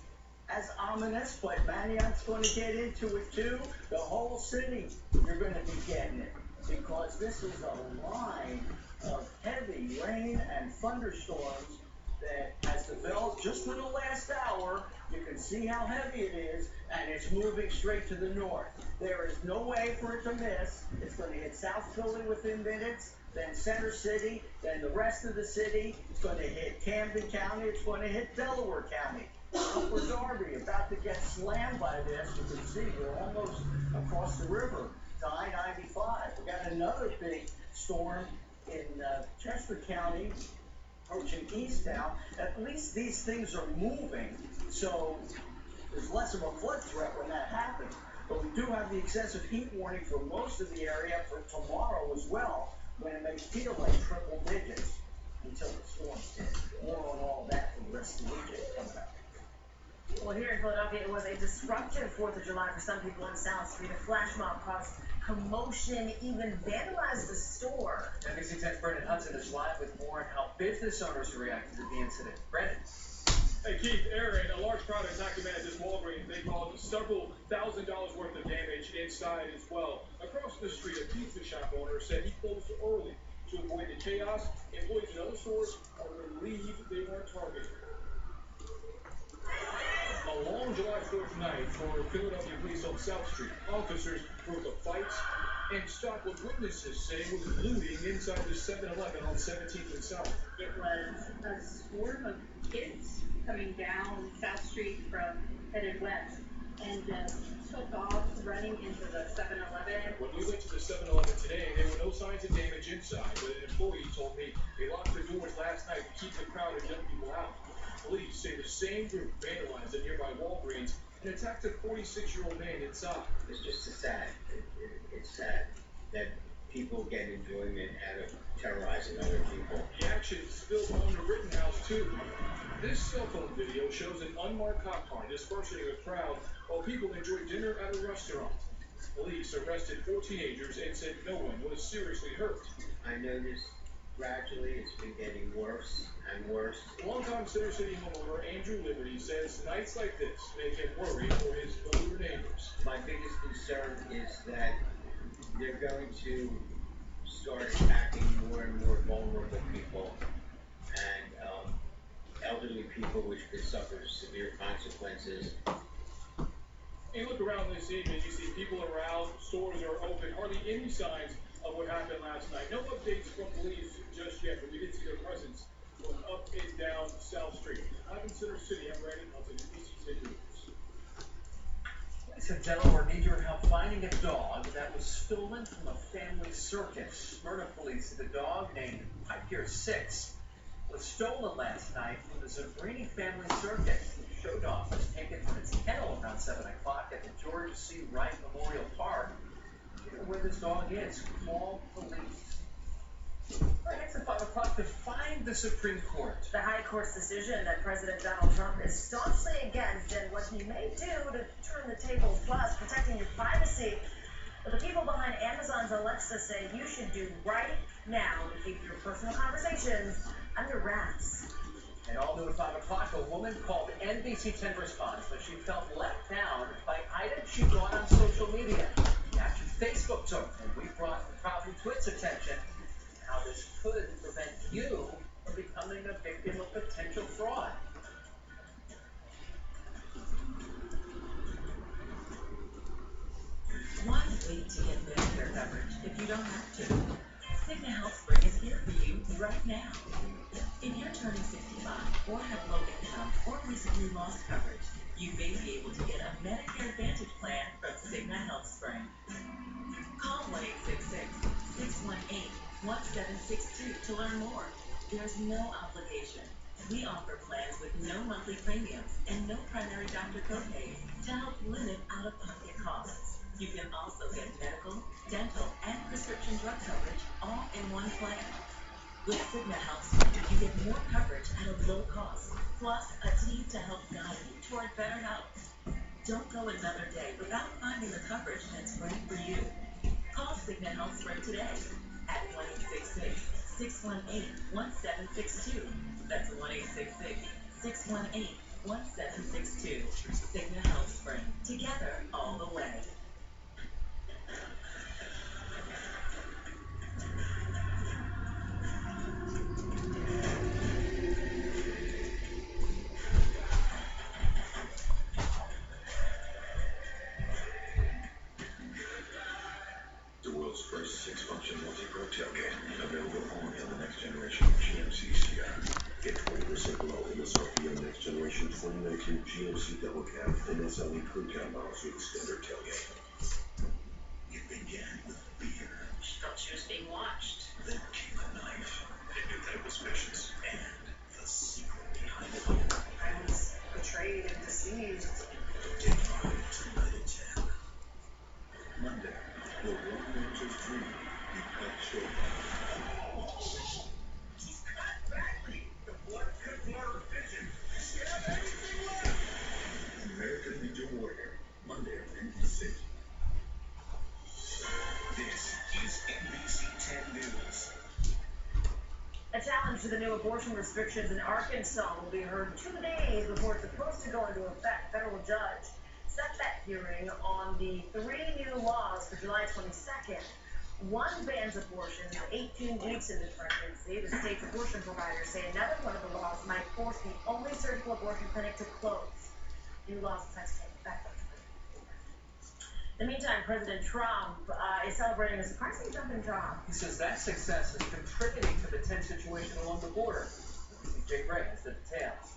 as ominous, but Manioc's going to get into it too. The whole city, you're going to be getting it, because this is a line of heavy rain and thunderstorms that has developed just in the last hour. You can see how heavy it is, and it's moving straight to the north. There is no way for it to miss. It's going to hit South Philly within minutes, then Center City, then the rest of the city. It's going to hit Camden County. It's going to hit Delaware County. Upper Darby about to get slammed by this. You can see we're almost across the river to I-95. We got another big storm in Chester County, approaching Easttown. At least these things are moving, so there's less of a flood threat when that happens. But we do have the excessive heat warning for most of the area for tomorrow as well, when it may feel like triple digits until the storms hit. More on all that for the rest of the weekend coming up. Well, here in Philadelphia, it was a disruptive 4th of July for some people on South Street. A flash mob caused commotion, even vandalized the store. NBC 10's Brendan Hudson is live with more on how business owners reacted to the incident. Brendan. Hey Keith, Aaron, a large crowd attacked a man at this Walgreens. They caused several $1,000s worth of damage inside as well. Across the street, a pizza shop owner said he closed early to avoid the chaos. Employees in other stores are relieved they weren't targeted. A long July 4th night for Philadelphia police on South Street. Officers broke up fights and stopped what witnesses say was looting inside the 7-Eleven on 17th and South. It was a swarm of kids coming down South Street from headed west and took off running into the 7-Eleven. When we went to the 7-Eleven today, there were no signs of damage inside, but an employee told me they locked the doors last night to keep the crowd of young people out. Police say the same group vandalized a nearby Walgreens and attacked a 46-year-old man inside. It's just sad. It's sad that people get enjoyment out of terrorizing other people. The action spilled on the Rittenhouse, too. This cell phone video shows an unmarked cop car dispersing a crowd while people enjoy dinner at a restaurant. Police arrested 4 teenagers and said no one was seriously hurt. I noticed gradually it's been getting worse and worse. Longtime Center City homeowner Andrew Liberty says nights like this make him worried for his older neighbors. My biggest concern is that they're going to start attacking more and more vulnerable people and elderly people, which could suffer severe consequences. You look around this evening, you see people around, stores are open, hardly any signs of what happened last night. No updates from police just yet, but we did see their presence going up and down South Street. Live in Center City, I'm Brandon Hudson, NBC 10 News. Police in Delaware need your help finding a dog that was stolen from a family circus. Smyrna police said the dog named Piper 6 was stolen last night from the Zabrini family circus. The show dog was taken from its kennel around 7 o'clock at the George C. Wright Memorial Park. You know where this dog is? Call police. All right, next at 5 o'clock, defying the Supreme Court. The High Court's decision that President Donald Trump is staunchly against and what he may do to turn the tables, plus protecting your privacy. But the people behind Amazon's Alexa say you should do right now to keep your personal conversations under wraps. And all new at 5 o'clock, a woman called NBC 10 Response, but she felt let down by items she brought on social media. The action Facebook took, and we brought the Proudly Twit's attention how this could prevent you from becoming a victim of potential fraud. Why wait to get Medicare coverage if you don't have to? Cigna HealthSpring is here for you right now. If you're turning 65 or have low income or recently lost coverage, you may be able to get a Medicare Advantage plan from Cigna HealthSpring. Call 1-866-618-1762 to learn more. There's no obligation. We offer plans with no monthly premiums and no primary doctor copays to help limit out-of-pocket costs. You can also get medical, dental, and prescription drug coverage all in one plan. With Cigna HealthSpring, you get more coverage at a low cost, plus a team to help guide you toward better health. Don't go another day without finding the coverage that's right for you. Call Cigna HealthSpring today at 1-866-618-1762. That's 1-866-618-1762. Cigna HealthSpring. Together all the way. The world's first 6-function multi-pro tailgate, available only on the next generation GMC Sierra. Get 20% below MSRP on the next generation 2019 GMC Double Cab and SLE Crew Cab models with a standard tailgate. It began with fear. She thought she was being watched. Then came a knife, hypnotic suspicions, and the secret behind it all. I was betrayed and deceived. Deadline tonight at 10. Monday, will Lone Ranger's dream be cut short? Exactly! The blood could blur vision. Stab anything left! city. This is NBC 10 News. A challenge to the new abortion restrictions in Arkansas will be heard 2 days before it's supposed to go into effect. Federal judge set that hearing on the 3 new laws for July 22nd. One bans abortions 18 weeks into pregnancy. The state's abortion providers say another one of the laws might force the only surgical abortion clinic to close. New laws affect effect. In the meantime, President Trump is celebrating a surprising jump in jobs. He says that success is contributing to the tense situation along the border. Jay Gray has the details.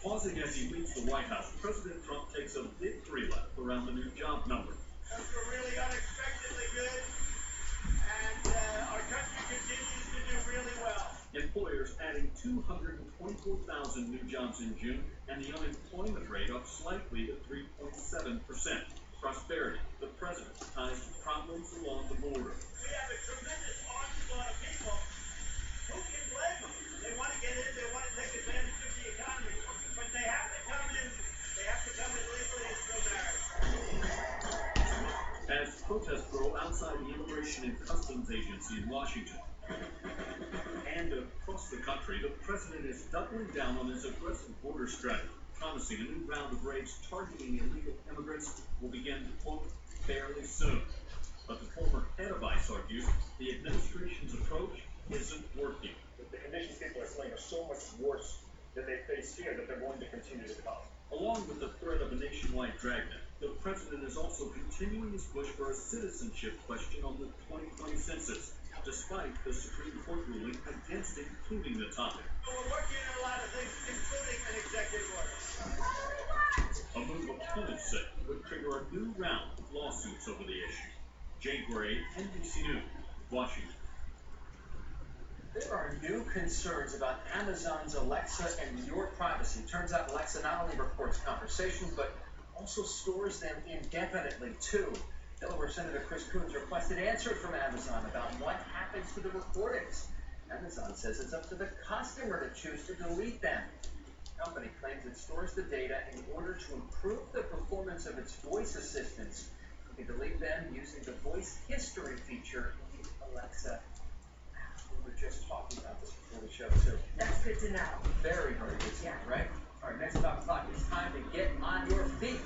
Pausing as he leaves the White House, President Trump takes a victory lap around the new job number. Those were really unexpectedly good, and our country continues to do really well. Employers adding 224,000 new jobs in June, and the unemployment rate up slightly to 3.7%. Prosperity, the president ties to problems along the border. We have a tremendous onslaught of people. Who can blame them? They want to get in, they want to take advantage of the economy, but they have to come in. They have to come in legally and still marry. As protests grow outside the Immigration and Customs Agency in Washington. And across the country, the president is doubling down on his aggressive border strategy, promising a new round of raids targeting illegal immigrants will begin, quote, fairly soon. But the former head of ICE argues the administration's approach isn't working. The conditions people are fleeing are so much worse than they face here that they're going to continue to come. Along with the threat of a nationwide dragnet, the president is also continuing his push for a citizenship question on the 2020 census, despite the Supreme Court ruling against including the topic. We're working on a lot of things, including an executive order. A move opponents say would trigger a new round of lawsuits over the issue. Jay Gray, NBC News, Washington. There are new concerns about Amazon's Alexa and your privacy. Turns out Alexa not only records conversations, but also stores them indefinitely, too. Delaware Senator Chris Coons requested answers from Amazon about what happens to the recordings. Amazon says it's up to the customer to choose to delete them. The company claims it stores the data in order to improve the performance of its voice assistants. You can delete them using the voice history feature in the Alexa app. We were just talking about this before the show, too. That's good to know. Very, very good to know, right? All right, next stop clock. It's time to get on your feet.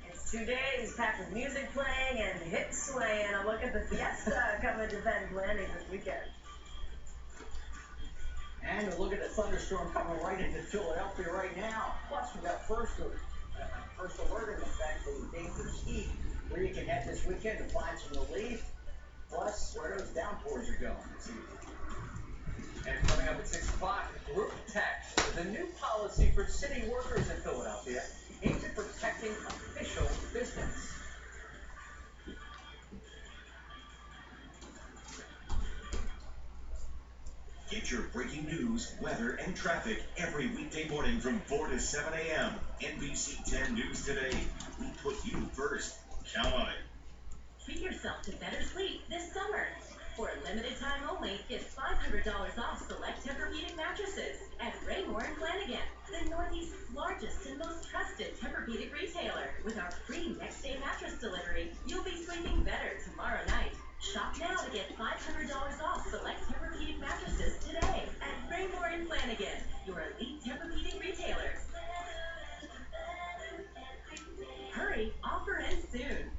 It's 2 days packed with music playing and hits swaying. A look at the Fiesta coming to Bend Landing this weekend. And a look at the thunderstorm coming right into Philadelphia right now. Plus, we got first alert in effect for the dangerous heat, where you can head this weekend to find some relief. Plus, where those downpours are going. And coming up at 6 o'clock, group text, the new policy for city workers in Philadelphia aimed at protecting official business. Get your breaking news, weather, and traffic every weekday morning from 4 to 7 a.m. NBC 10 News Today. We put you first. Count on it. Treat yourself to better sleep this summer. For a limited time only, get $500 off select Tempur-Pedic mattresses at Raymore and Flanigan, the Northeast's largest and most trusted Tempur-Pedic retailer. With our free next-day mattress delivery, you'll be sleeping better tomorrow night. Shop now to get $500 off select Tempur-Pedic mattresses today at Raymore and Flanigan, your elite Tempur-Pedic retailers. Hurry, offer ends soon.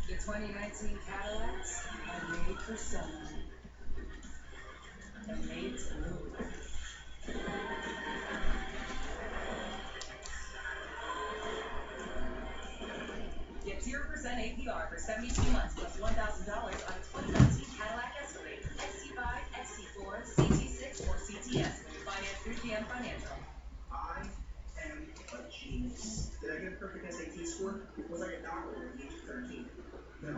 The 2019 Cadillacs are made for summer and made to move. Get 0% APR for 72 months plus $1,000 on a 2019 Cadillac Escalade, XT5, XT4, CT6, or CTS when you finance through GM Financial. I am a genius. Did I get a perfect SAT score? Was I a doctor at the age of 13? No.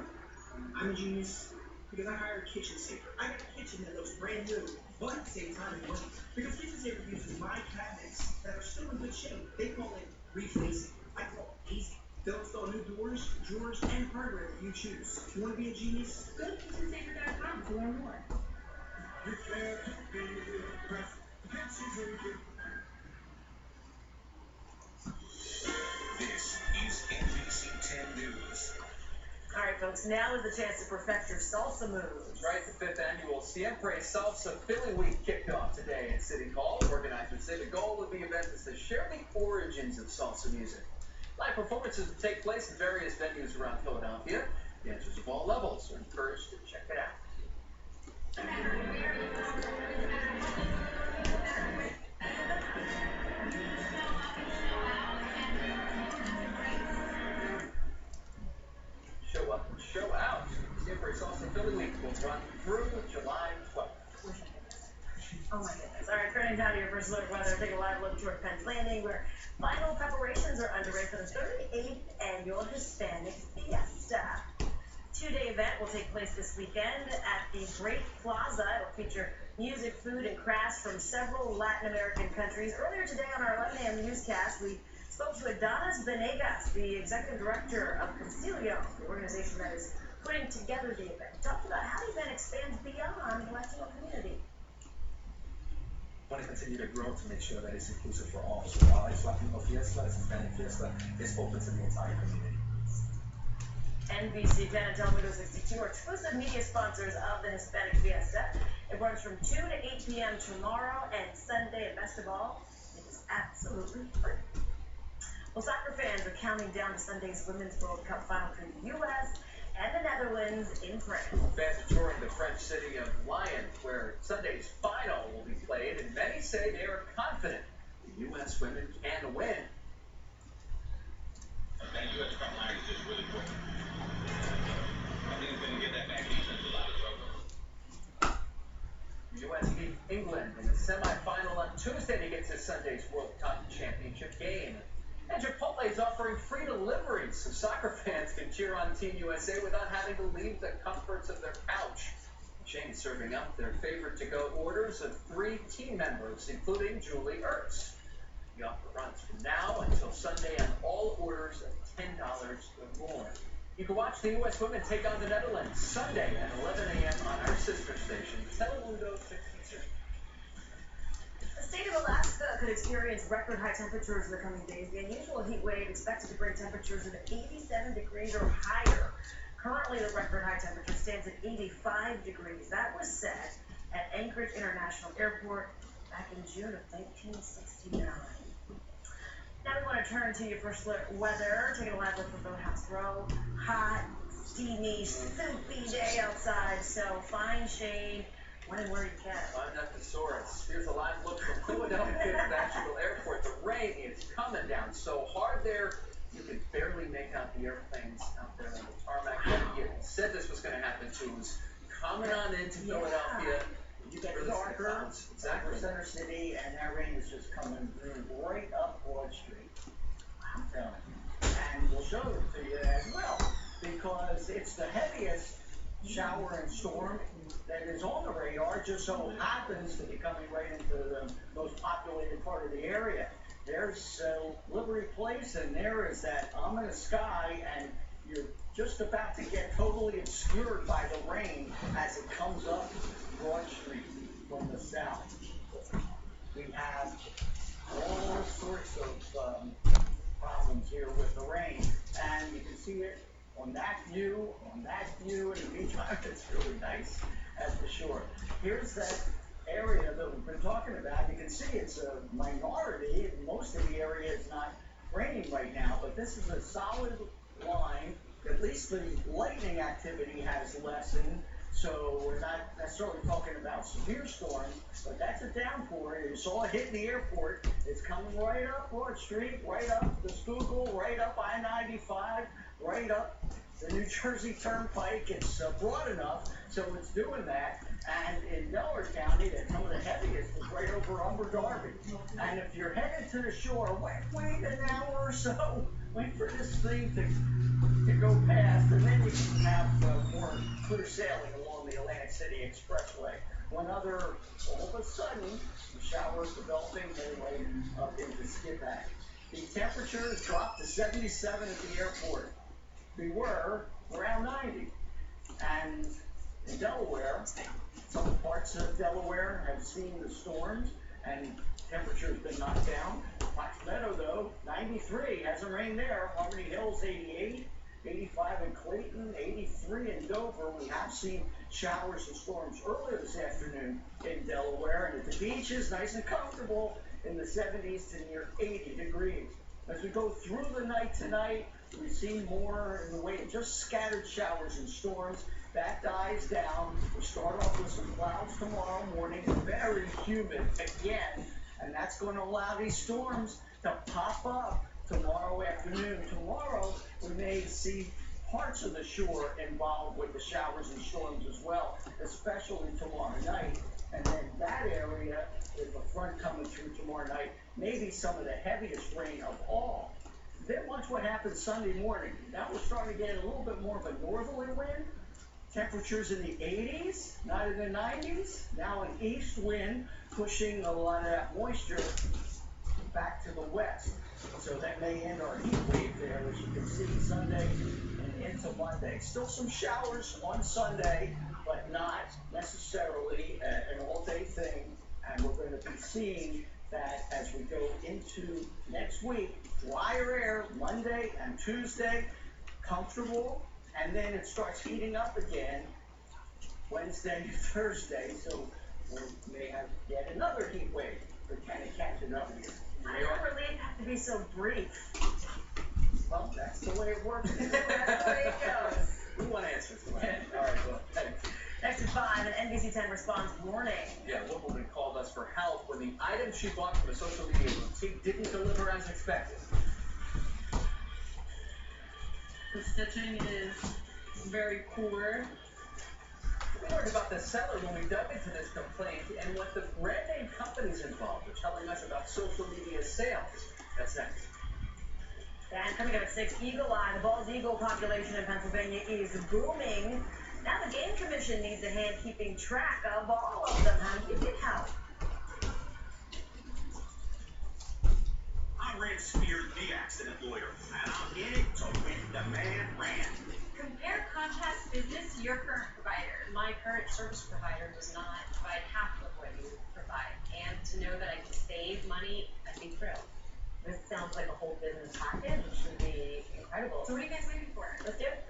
I'm a genius because I hired Kitchen Saver. I got a kitchen that looks brand new, but saves time and money. Because Kitchen Saver uses my cabinets that are still in good shape. They call it refacing. I call it easy. They'll install new doors, drawers, and hardware that you choose. You want to be a genius? Go to kitchensaver.com to learn more. This is NBC 10 News. All right, folks, now is the chance to perfect your salsa moves. That's right, the 5th annual Siempre Salsa Philly Week kicked off today at City Hall. Organizers say the goal of the event is to share the origins of salsa music. Live performances will take place in various venues around Philadelphia. Dancers of all levels are encouraged to check it out. Show up and show out. Siempre Salsa Philly Week will run through July 12th. Oh my goodness. All right, turning down to your first look weather, take a live look toward Penn's Landing, where final preparations are underway for the 38th annual Hispanic Fiesta. Two-day event will take place this weekend at the Great Plaza. It'll feature music, food, and crafts from several Latin American countries. Earlier today on our 11 a.m. newscast, we spoke to Adonis Venegas, the executive director of Concilio, the organization that is putting together the event. Talked about how the event expands beyond the Latino community. Want to continue to grow to make sure that it's inclusive for all. So while it's Latino Fiesta, it's Hispanic Fiesta, it's open to the entire community. NBC 10 and Telemundo 62 are exclusive media sponsors of the Hispanic Fiesta. It runs from 2 to 8 p.m. tomorrow and Sunday, and best of all, it is absolutely free. Well, soccer fans are counting down to Sunday's Women's World Cup final between the U.S. and the Netherlands in France. Fans are touring the French city of Lyon, where Sunday's final will be played, and many say they are confident the U.S. women can win. That U.S. front line is just really quick. I think it's going to get that back defense a lot of trouble. The U.S. beat England in the semifinal on Tuesday to get to Sunday's World Cup championship game. And Chipotle is offering free delivery so soccer fans can cheer on Team USA without having to leave the comforts of their couch. The chain is serving up their favorite to-go orders of 3 team members, including Julie Ertz. The offer runs from now until Sunday on all orders of $10 or more. You can watch the U.S. women take on the Netherlands Sunday at 11 a.m. on our sister station, Telemundo 62. The state of Alaska could experience record high temperatures in the coming days. The unusual heat wave expected to bring temperatures of 87 degrees or higher. Currently, the record high temperature stands at 85 degrees. That was set at Anchorage International Airport back in June of 1969. Now we want to turn to your first look weather. Taking a live look from Boathouse Row. Hot, steamy, soupy day outside, so find shade when and where you can. I'm not the thesaurus. Here's a live look from Philadelphia International Airport. The rain is coming down so hard there, you can barely make out the airplanes out there on the tarmac. You said this was going to happen to us. Coming on into Philadelphia. You get darker, exactly. Center City, and that rain is just coming right up Broad Street. I'm telling you. And we'll show it to you as well, because it's the heaviest shower and storm that is on the radar. Just so happens to be coming right into the most populated part of the area. There's Liberty Place, and there is that ominous sky, and you're just about to get totally obscured by the rain as it comes up Broad Street from the south. We have all sorts of problems here with the rain, and you can see it on that view, and in the meantime, it's really nice at the shore. Here's that area that we've been talking about. You can see it's a minority. Most of the area is not raining right now, but this is a solid line. At least the lightning activity has lessened, so we're not necessarily talking about severe storms, but that's a downpour. You saw it hit the airport. It's coming right up Broad Street, right up the Schuylkill, right up I-95, right up the New Jersey Turnpike. It's broad enough, so it's doing that. And in Delaware County, that some of the heaviest is right over Umber Darby. And if you're headed to the shore, wait an hour or so. Wait for this thing to go past, and then you can have more clear sailing along the Atlantic City Expressway. All of a sudden, the showers developing their way up into Skippack. The temperature has dropped to 77 at the airport. We were around 90. And in Delaware, some parts of Delaware have seen the storms and temperature has been knocked down. Fox Meadow, though, 93. Hasn't rained there. Harmony Hills, 88. 85 in Clayton, 83 in Dover. We have seen showers and storms earlier this afternoon in Delaware. And at the beaches, nice and comfortable in the 70s to near 80 degrees. As we go through the night tonight, we've seen more in the way of just scattered showers and storms. That dies down. We start off with some clouds tomorrow morning, very humid again, and that's going to allow these storms to pop up tomorrow afternoon. Tomorrow, we may see parts of the shore involved with the showers and storms as well, especially tomorrow night. And then that area, with the front coming through tomorrow night, maybe some of the heaviest rain of all. Then watch what happens Sunday morning. Now we're starting to get a little bit more of a northerly wind. Temperatures in the 80s, not in the 90s. Now an east wind pushing a lot of that moisture back to the west. So that may end our heat wave there, as you can see, Sunday and into Monday. Still some showers on Sunday, but not necessarily an all-day thing. And we're going to be seeing that as we go into next week. Drier air Monday and Tuesday, comfortable, and then it starts heating up again Wednesday and Thursday. So we may have yet another heat wave. We're kind of catching up here. I don't really have to be so brief. Well, that's the way it works. That's the way it goes. We want answers to that. All right, well, Next at 5, an NBC 10 response warning. Yeah, one woman called us for help when the item she bought from a social media boutique didn't deliver as expected. The stitching is very poor. We learned about the seller when we dug into this complaint and what the brand name companies involved are telling us about social media sales. That's next. And coming up at 6, Eagle Eye. The bald eagle population in Pennsylvania is booming. Now the Game Commission needs a hand keeping track of all of them. How do you get help? I'm Rand Spear, the accident lawyer, and I'm in it to win the man Rand. Compare Comcast Business to your current provider. My current service provider does not provide half of what you provide. And to know that I can save money, I'd be thrilled. This sounds like a whole business package. It should be incredible. So what are you guys waiting for? Let's do it.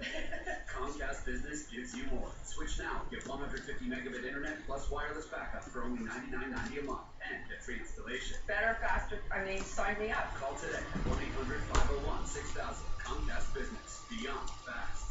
Comcast Business gives you more. Switch now. Get 150 megabit internet plus wireless backup for only $99.90 a month and get free installation. Better, faster, sign me up. Call today at 1-800-501-6000. Comcast Business. Beyond fast.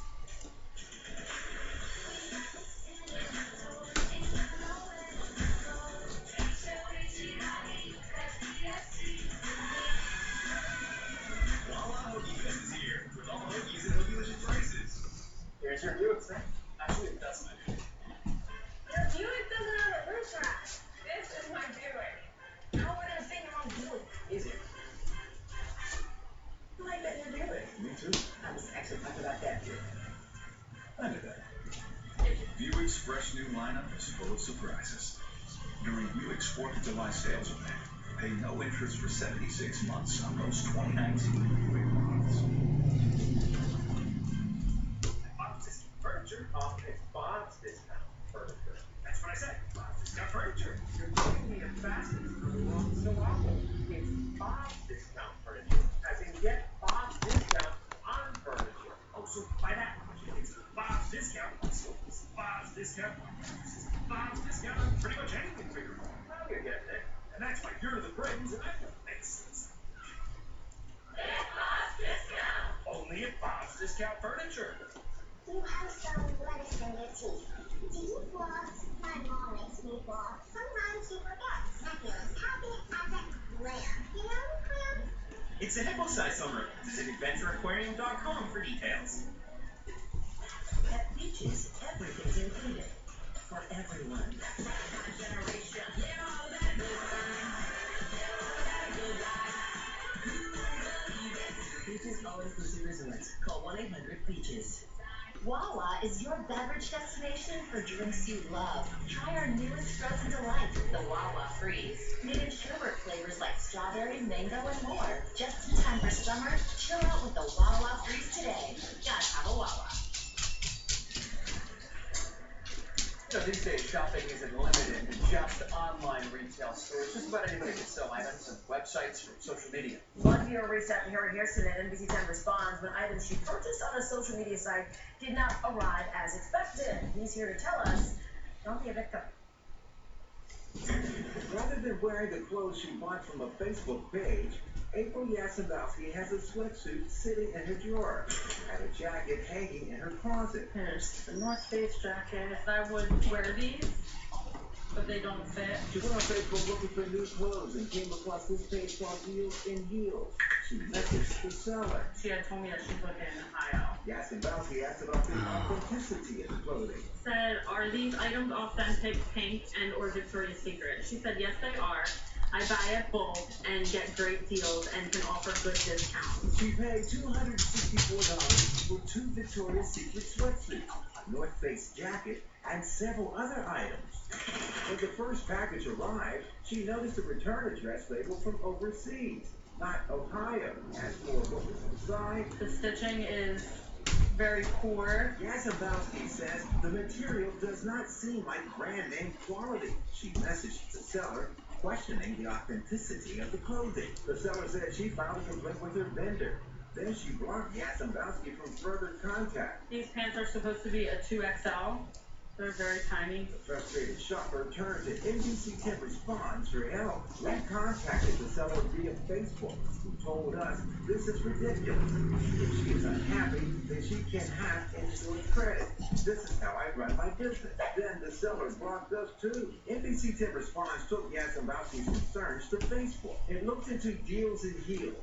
Here's your Buick, sir. Actually, it doesn't. Your Buick doesn't have a roof rack. This is my Buick. How would I say your own Buick? Easy. I like that you're Buick. Me too. I was actually talking about that. I did that. Buick's fresh new lineup is full of surprises. During Buick's 4th of July sales event, pay no interest for 76 months on most 2019 Buick models. Furniture? It's Bob's Discount Furniture. That's what I said. Bob's Discount Furniture. You're giving me a fastest for the wrong syllable. It's Bob's Discount Furniture. As in get Bob's Discount on furniture. Oh, so by that, it's Bob's Discount. So it's Bob's Discount. It's Bob's Discount on pretty much anything for your home. Now you're getting it. And that's why you're the brains and that makes sense. Get Bob's Discount. Only at Bob's Discount Furniture. You have some lettuce in your teeth. Do you floss? My mom makes me floss. Sometimes she forgets. That feels happy as a clam. You know clam? It's a hippo-sized summer. Visit AdventureAquarium.com for details. At beaches, everything's included. For everyone. Beaches all-inclusive resorts. Call 1-800-BEACHES. Wawa is your beverage destination for drinks you love. Try our newest frozen delight, the Wawa Freeze. Made in sherbet flavors like strawberry, mango, and more. Just in time for summer, chill out with the Wawa Freeze today. Gotta have a Wawa. You know, these days shopping isn't limited to just online retail stores. Just about anybody can sell items on websites or social media. One viewer reached out to Harry Hairston, and NBC 10 responds when items she purchased on a social media site did not arrive as expected. He's here to tell us, don't be a victim. Rather than wearing the clothes she bought from a Facebook page, April Yasembowski has a sweatsuit sitting in her drawer and a jacket hanging in her closet. There's the North Face jacket. I would wear these, but they don't fit. She went on Facebook looking for new clothes and came across this page called Deals in Heels. She messaged the seller. She had told me that she's looking high out. Yasembowski asked about the authenticity of the clothing. Said, are these items authentic, Pink and or Victoria's Secret? She said, yes, they are. I buy at bulk and get great deals and can offer good discounts. She paid $264 for 2 Victoria's Secret sweatsuits, a North Face jacket, and several other items. When the first package arrived, she noticed a return address label from overseas, not Ohio. As for what was inside, the stitching is very poor. Yasembowski says the material does not seem like brand name quality. She messaged the seller, questioning the authenticity of the clothing. The seller said she filed a complaint with her vendor. Then she blocked Yasembowski from further contact. These pants are supposed to be a 2XL. They're very tiny. The frustrated shopper turned to NBC 10 Responds for help. We contacted the seller via Facebook, who told us this is ridiculous. If she is unhappy, then she can have insurance credit. This is how I run my business. Then the seller blocked us too. NBC 10 Responds took Yasembowski's concerns to Facebook. It looked into Deals in Heels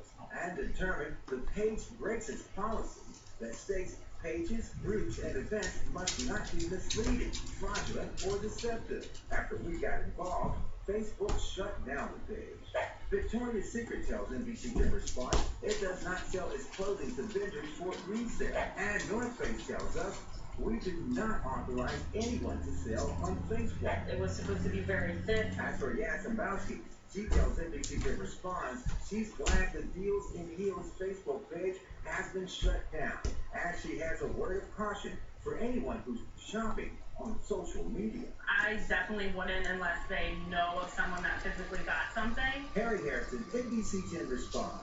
and determined the page breaks its policy that states pages, groups, and events must not be misleading, fraudulent, or deceptive. After we got involved, Facebook shut down the page. Victoria's Secret tells NBC 10 Response it does not sell its clothing to vendors for resale. And North Face tells us we do not authorize anyone to sell on Facebook. It was supposed to be very thick. As for Yasembowski, she tells NBC 10 Responds she's glad the Deals in Heels Facebook page has been shut down, as she has a word of caution for anyone who's shopping on social media. I definitely wouldn't unless they know of someone that physically got something. Harry Hairston, NBC 10 Responds.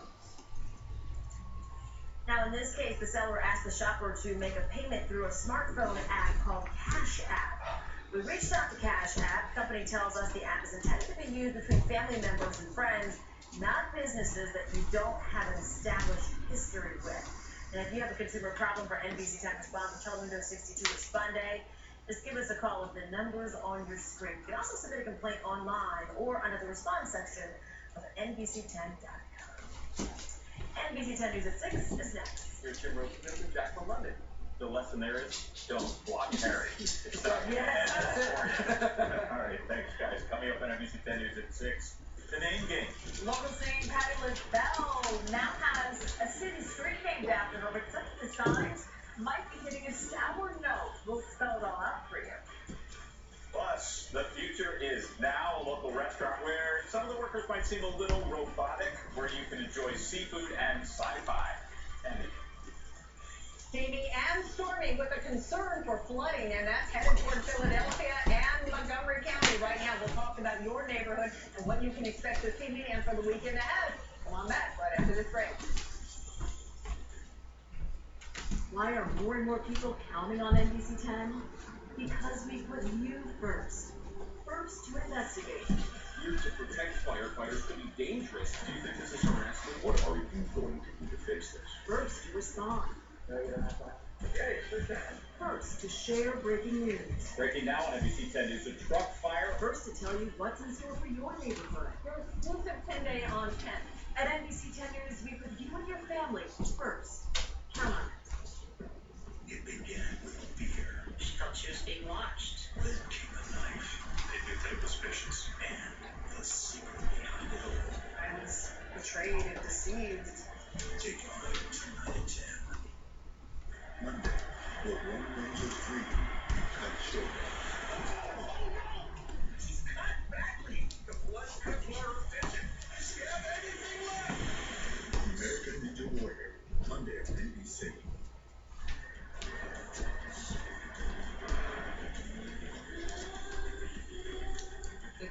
Now, in this case, the seller asked the shopper to make a payment through a smartphone app called Cash App. We reached out to Cash App. The company tells us the app is intended to be used between family members and friends, not businesses that you don't have an established history with. And if you have a consumer problem for NBC 10 Response, tell them to 62 Responde. Just give us a call with the numbers on your screen. You can also submit a complaint online or under the response section of NBC10.com. NBC 10 News at 6 is next. Here's Jim Rosenthal and Jack from London. The lesson there is, don't block Harry. It's Yes, that's it. All right, thanks, guys. Coming up on NBC 10 News at 6, the name game. Local singer Patti LaBelle now has a city street named after her, but such of the signs might be hitting a sour note. We'll spell it all out for you. Plus, the future is now a local restaurant where some of the workers might seem a little robotic, where you can enjoy seafood and sci-fi. And Steamy and stormy with a concern for flooding, and that's headed toward Philadelphia and Montgomery County. Right now, we'll talk about your neighborhood and what you can expect this evening and for the weekend ahead. Come on back right after this break. Why are more and more people counting on NBC 10? Because we put you first. First to investigate. Here to protect firefighters could be dangerous. Do you think this is harassment? What are you going to do to fix this? First to respond. okay, sure can. First to share breaking news. Breaking now on NBC 10 News, a truck fire. First to tell you what's in store for your neighborhood. Your exclusive 10-day on 10. At NBC 10 News, we put you and your family first. Count on it. It began with fear. She felt she was being watched. Then came the knife. They became suspicious. And the secret behind it all. I was betrayed and deceived. Take on tonight at 10. Monday, will one ranger's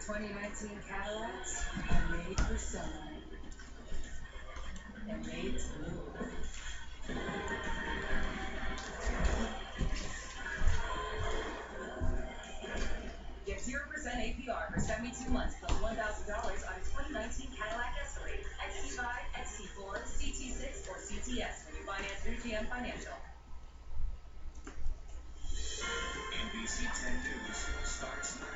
2019 Cadillacs are made for sunlight and made to move. Get 0% APR for 72 months plus $1,000 on a 2019 Cadillac Escalade, XC5, XC4, CT6, or CTS when you finance through GM Financial. NBC 10 News starts now.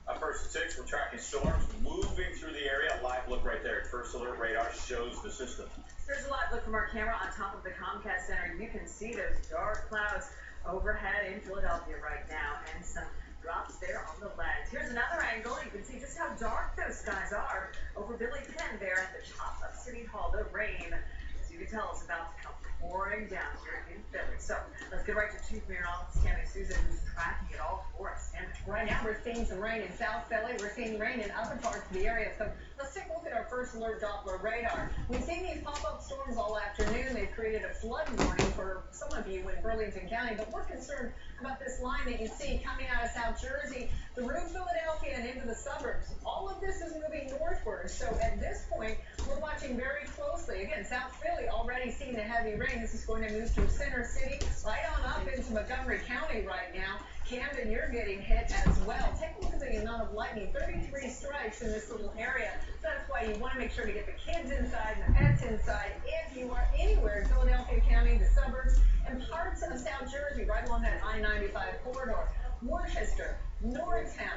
Up first at 6, we're tracking storms moving through the area. A live look right there. First Alert radar shows the system. Here's a live look from our camera on top of the Comcast Center. You can see those dark clouds overhead in Philadelphia right now, and some drops there on the lens. Here's another angle. You can see just how dark those skies are over Billy Penn there at the top of City Hall. The rain, as you can tell, is about to come pouring down here in Philly. So let's get right to Chief Meteorologist Tammy Susan, who's tracking it all for us. Tammy. Right now we're seeing some rain in South Philly. We're seeing rain in other parts of the area. So let's take a look at our First Alert Doppler radar. We've seen these pop-up storms all afternoon. They've created a flood warning for some of you in Burlington County, but we're concerned about this line that you see coming out of South Jersey through Philadelphia and into the suburbs. All of this is moving northward. So at this point, we're watching very closely. Again, South Philly already seeing the heavy rain. This is going to move through Center City, right on up into Montgomery County right now. Camden, you're getting hit as well. Take a look at the amount of lightning, 33 strikes in this little area. So that's why you want to make sure to get the kids inside and the pets inside if you are anywhere in Philadelphia County, the suburbs, and parts of South Jersey, right along that I-95 corridor. Worcester, Norristown,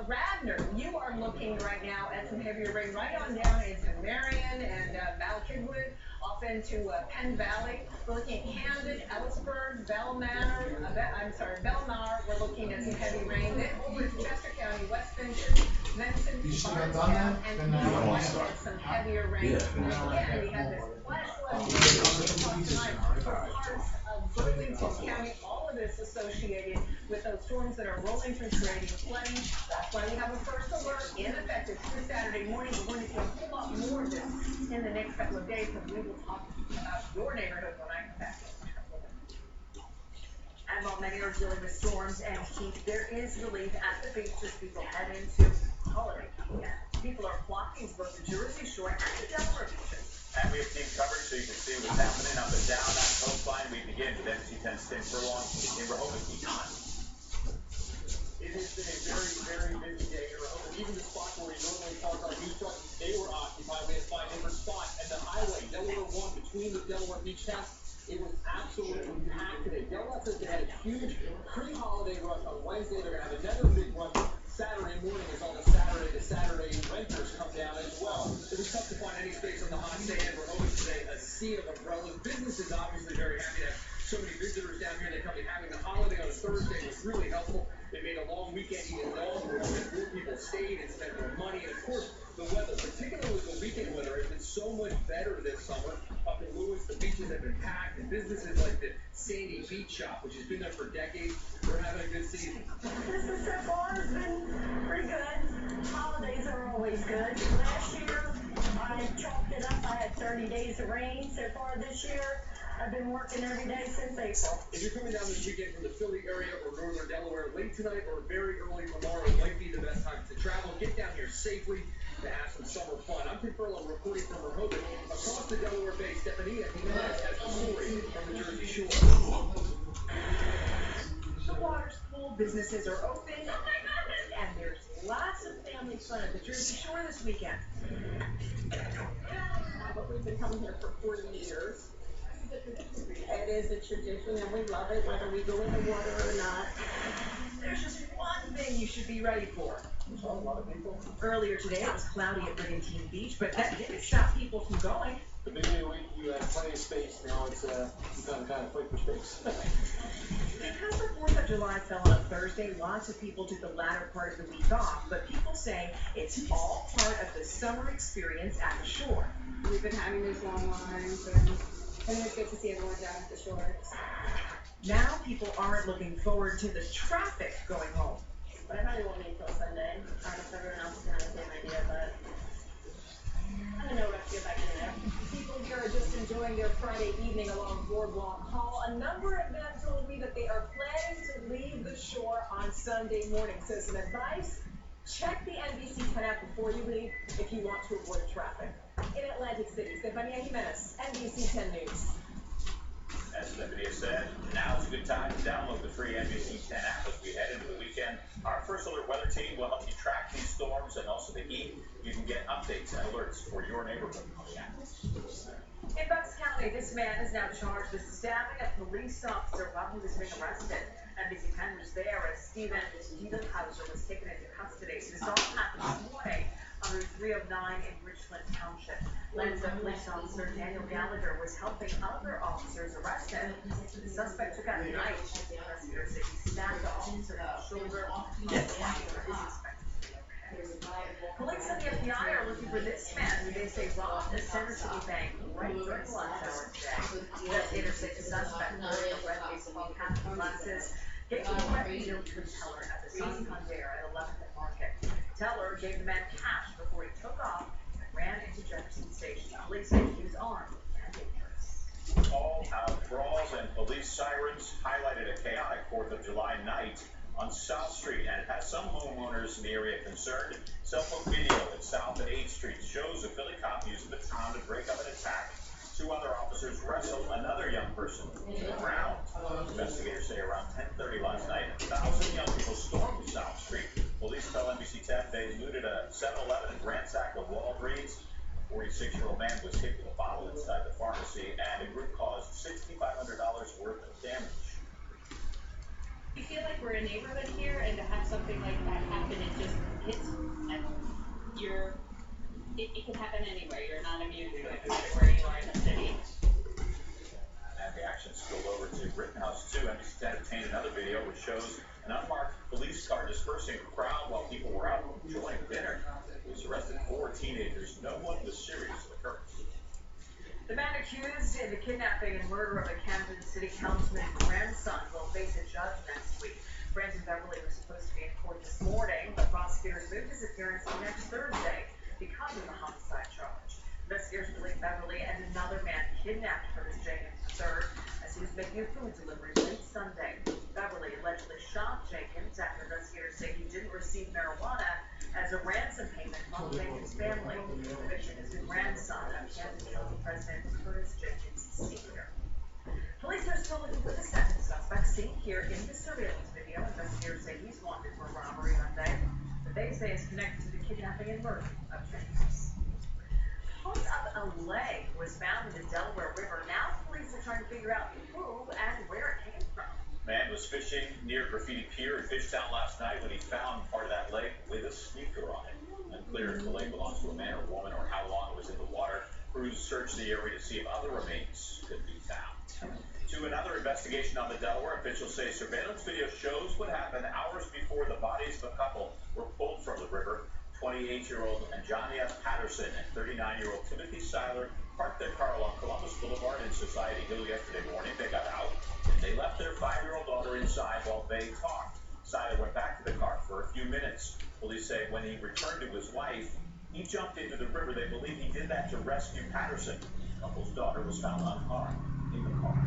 Radnor, you are looking right now at some heavier rain right on down into Marion and Balkidwood, off into Penn Valley. We're looking at Camden, Ellisburg, Belmar. We're looking at some heavy rain. Then over to Chester County, West Vincent, Bardstown, and we're at some heavier rain. And again, we have this flash flood tonight for parts of Burlington County. All of this associated with those storms that are rolling through, creating flooding. That's why we have a first alert in effect through Saturday morning. We're going to see a whole lot more of this in the next couple of days, and we will talk about your neighborhood when I come back. And while many are dealing with storms and heat, there is relief at the beach as people head into holiday weekend. People are flocking to both the Jersey Shore and the Delaware beaches. And we have team coverage so you can see what's happening up and down that coastline. We begin with NBC 10's Tim Furlong in Rehoboth. It has been a very, very busy day in Rehoboth. Even the spot where we normally park our news truck, they were occupied. We had to find a different spot. And the highway, Delaware 1, between the Delaware beach towns, it was absolutely packed today. Delaware says they had a huge pre-holiday rush on Wednesday. They're going to have another big rush Saturday morning as all the Saturday renters come down as well. It was tough to find any space on the hot stand in Rehoboth today. A sea of umbrellas. Business is obviously very happy to have so many visitors down here. They come in having the holiday on a Thursday was really helpful. They made a long weekend even longer. More people stayed and spent more money. And of course, the weather, particularly the weekend weather, has been so much better this summer. Up in Lewis, the beaches have been packed, and businesses like the Sandy Beach Shop, which has been there for decades, they're having a good season. Business so far has been pretty good. Holidays are always good. Last year, I chalked it up. I had 30 days of rain. So far this year, I've been working every day since April. If you're coming down this weekend from the Philly area or northern Delaware, late tonight or very early tomorrow might be the best time to travel. Get down here safely to have some summer fun. I'm Tim Furlong reporting from Rehoboth. Across the Delaware Bay, Stephanie Jimenez has the story from the Jersey Shore. The water's cool, businesses are open, and there's lots of family fun at the Jersey Shore this weekend. But we've been coming here for 40 years. It is a tradition, and we love it, whether we go in the water or not. There's just one thing you should be ready for. A lot of people. Earlier today, it was cloudy at Brigantine Beach, but that didn't stop people from going. The beginning of the week, you had plenty of space. Now it's you kind of fight for space. Because the 4th of July fell on a Thursday, lots of people took the latter part of the week off, but people say it's all part of the summer experience at the shore. We've been having these long lines, and it's good to see everyone down at the shore. Now people aren't looking forward to the traffic going home. But I probably won't wait till Sunday. I don't know if everyone else is going to have the same idea, but I don't know what I have to get back in there. People here are just enjoying their Friday evening along Boardwalk Hall. A number of them told me that they are planning to leave the shore on Sunday morning. So some advice: check the NBC 10 app before you leave if you want to avoid traffic. In Atlantic City, Stephania Jimenez, NBC 10 News. As Stephanie said, now's a good time to download the free NBC 10 app as we head into the weekend. Our First Alert weather team will help you track these storms and also the heat. You can get updates and alerts for your neighborhood on the app. In Bucks County, this man is now charged with stabbing a police officer while he was being arrested. NBC 10 was there as Steven Diedelhauser was taken into custody. This all happened this morning on Route 309 in Richland Township. Lansdale police officer Daniel Gallagher was helping other officers arrest him. The suspect took out a knife. Investigators say he stabbed the officer in the shoulder. Police and the FBI are looking for this man who they say robbed a Center City bank right during lunch hour today. Investigators say the suspect wearing a red baseball cap and glasses gave the threat deal to a teller at the Santander at 11th and Market. Teller gave the man cash before he took off and ran into Jefferson Station. Police say he was armed and dangerous. All-out brawls and police sirens highlighted a chaotic 4th of July night on South Street, and it has some homeowners in the area concerned. Cell phone video at South and 8th Street shows a Philly cop using the baton to break up an attack. 2 other officers wrestled another young person to the ground. Investigators say around 10:30 last night, 1,000 young people stormed South Street. Police tell NBC 10 they looted a 7-Eleven and ransacked a Walgreens. A 46-year-old man was hit with a bottle inside the pharmacy, and the group caused $6,500 worth of damage. We feel like we're a neighborhood here, and to have something like that happen, it just hits, and it can happen anywhere. You're not immune to it, no matter where you are in the city. And the action spilled over to Rittenhouse, too. NBC 10 obtained another video which shows an unmarked police car dispersing a crowd while people were out enjoying dinner. Police arrested 4 teenagers. No one was serious in the occurrence. The man accused in the kidnapping and murder of a Camden City Councilman's grandson will face a judge next week. Brandon Beverly was supposed to be in court this morning, but prosecutors moved his appearance to next Thursday because of the homicide charge. Investigators believe Beverly and another man kidnapped Curtis Jenkins III as he was making a food delivery late Sunday. Beverly allegedly shot Jenkins after investigators say he didn't receive marijuana as a ransom payment from Jenkins' family. The victim is the grandson of Camden County President Curtis Jenkins Sr. Police are still looking for the second suspect seen here in the surveillance video. Investigators say he's wanted for robbery Monday, but they say is connected to the kidnapping and murder of Jenkins. Part of a leg was found in the Delaware River. Now police are trying to figure out who and where it came from. Man was fishing near Graffiti Pier in Fishtown last night when he found part of that leg with a sneaker on it. Unclear if the leg belongs to a man or woman or how long it was in the water. Crews searched the area to see if other remains could be found. To another investigation on the Delaware, officials say surveillance video shows what happened hours before the bodies of a couple were pulled from the river. 28-year-old Anjania Patterson and 39-year-old Timothy Seiler parked their car along Columbus Boulevard in Society Hill yesterday morning. They got out and they left their 5-year-old daughter inside while they talked. Seiler went back to the car for a few minutes. Police say when he returned to his wife, he jumped into the river. They believe he did that to rescue Patterson. The couple's daughter was found unharmed in the car.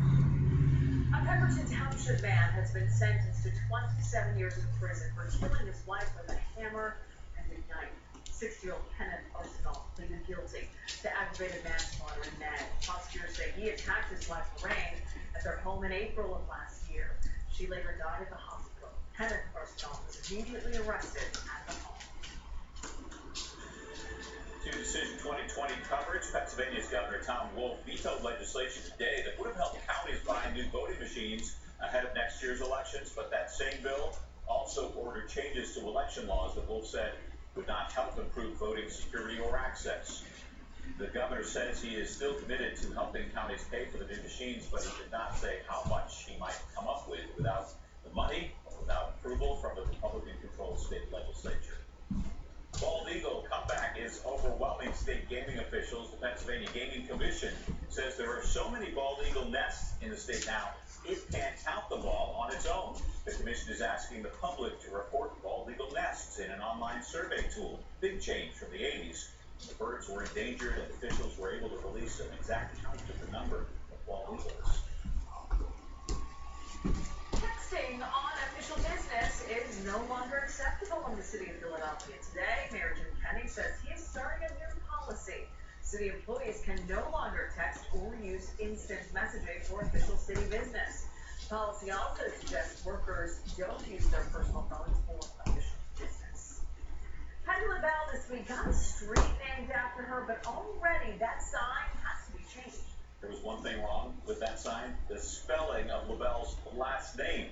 A Pemberton Township man has been sentenced to 27 years in prison for killing his wife with a hammer and a knife. 60-year-old Kenneth Arsenal pleaded guilty to aggravated manslaughter in May. Prosecutors say he attacked his wife Lorraine at their home in April of last year. She later died at the hospital. Kenneth Arsenal was immediately arrested at the home. To Decision 2020 coverage, Pennsylvania's Governor Tom Wolf vetoed legislation today that would have helped counties buy new voting machines ahead of next year's elections, but that same bill also ordered changes to election laws that Wolf said would not help improve voting security or access. The governor says he is still committed to helping counties pay for the new machines, but he did not say how much he might come up with without the money or without approval from the Republican-controlled state legislature. Bald Eagle comeback is overwhelming state gaming officials. The Pennsylvania Gaming Commission says there are so many bald eagle nests in the state now, it can't count them all on its own. The commission is asking the public to report bald eagle nests in an online survey tool. Big change from the 80s. The birds were endangered and officials were able to release an exact count of the number of bald eagles. Texting on official business is no longer acceptable in the city of Philadelphia. Today, Mayor Jim Kenney says he is starting a new policy. City employees can no longer text or use instant messaging for official city business. The policy also suggests workers don't use their personal phones for official business. Patti LaBelle this week got a street named after her, but already that sign has to be changed. There was one thing wrong with that sign, the spelling of LaBelle's last name.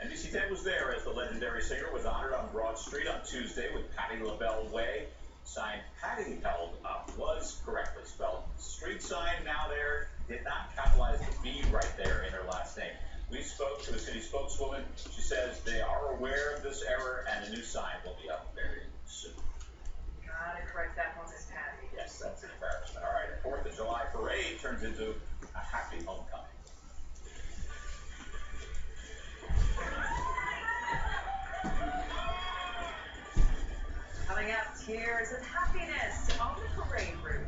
NBC 10 was there as the legendary singer was honored on Broad Street on Tuesday with Patti LaBelle Way. Sign Patti held up was correctly spelled. Street sign now there did not capitalize the B right there in her last name. We spoke to a city spokeswoman. She says they are aware of this error and a new sign will be up very soon. Gotta correct that one, Miss Patti. Yes, that's an embarrassment. All right, a 4th of July parade turns into a happy homecoming. Coming up, tears and happiness on the parade route.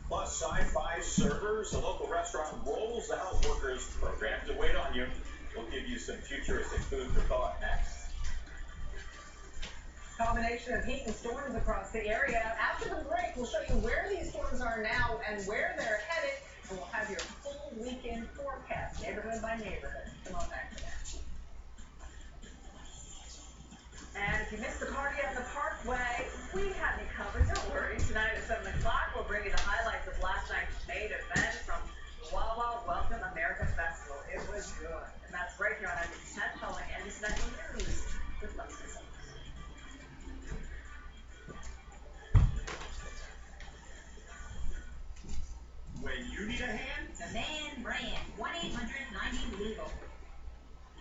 Plus, sci-fi servers, a local restaurant rolls out workers programmed to wait on you. We'll give you some futuristic food for thought next. Combination of heat and storms across the area. After the break, we'll show you where these storms are now and where they're headed. And we'll have your full weekend forecast, neighborhood by neighborhood. Come on back to that. And if you missed the party on the Parkway, we have you covered. Don't worry. Tonight at 7 o'clock, we'll bring you the highlights of last night's main event from the Wild Wild Welcome America Festival. It was good. And that's right here on NBC 10 following NBC 9 News with Leslie Summers. When you need a hand, Demand Brand, 1-800-90-LEGAL.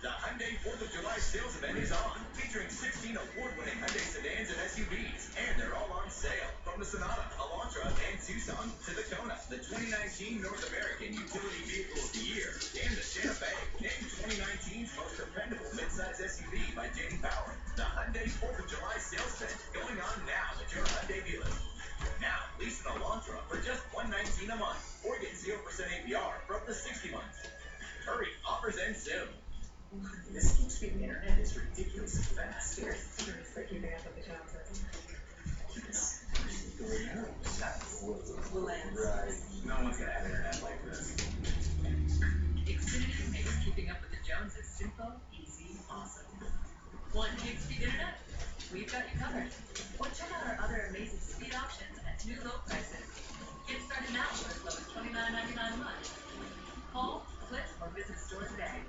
the Hyundai 4th of July sales event is on, featuring 16 award-winning Hyundai sedans and SUVs, and they're all on sale. From the Sonata, Elantra, and Tucson to the Kona, the 2019 North American Utility Vehicle of the Year, and the Santa Fe, named 2019's most dependable midsize SUV by J.D. Power. The Hyundai 4th of July sales event going on now at your Hyundai dealer. Now, lease an Elantra for just $119 a month, or get 0% APR for up to 60 months. Hurry, offers end soon. This speed internet is ridiculously fast. Here's for keeping up with the Joneses. Right. No one's gonna have internet like this. Xfinity makes keeping up with the Joneses simple, easy, awesome. 1 gig speed internet? We've got you covered. Or check out our other amazing speed options at new low prices. Get started now for as low as $29.99 a month. Call, click, or visit the store today.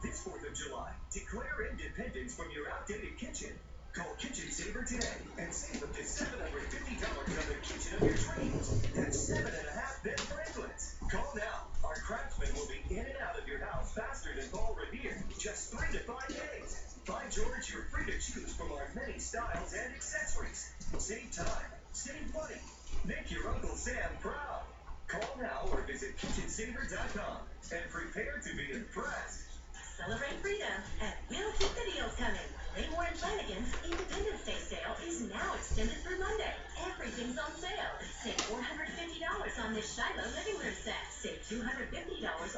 This 4th of July, declare independence from your outdated kitchen. Call Kitchen Saver today and save up to $750 on the kitchen of your dreams. That's 7.5 Franklin's. Call now. Our craftsmen will be in and out of your house faster than Paul Revere. Just 3 to 5 days. By George, you're free to choose from our many styles and accessories. Save time, save money, make your Uncle Sam proud. Call now or visit kitchensaver.com and prepare to be impressed. Celebrate freedom and we'll keep the deals coming. Raymore and Flanagan's Independence Day sale is now extended through Monday. Everything's on sale. Save $450 on this Shiloh living room set. Save $250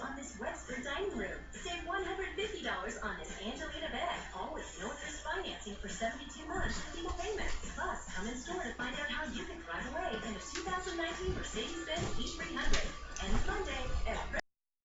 on this Wexford dining room. Save $150 on this Angelina bed. All with no interest financing for 72 months with equal payments. Plus, come in store to find out how you can drive away in a 2019 Mercedes-Benz E300. Ends Monday.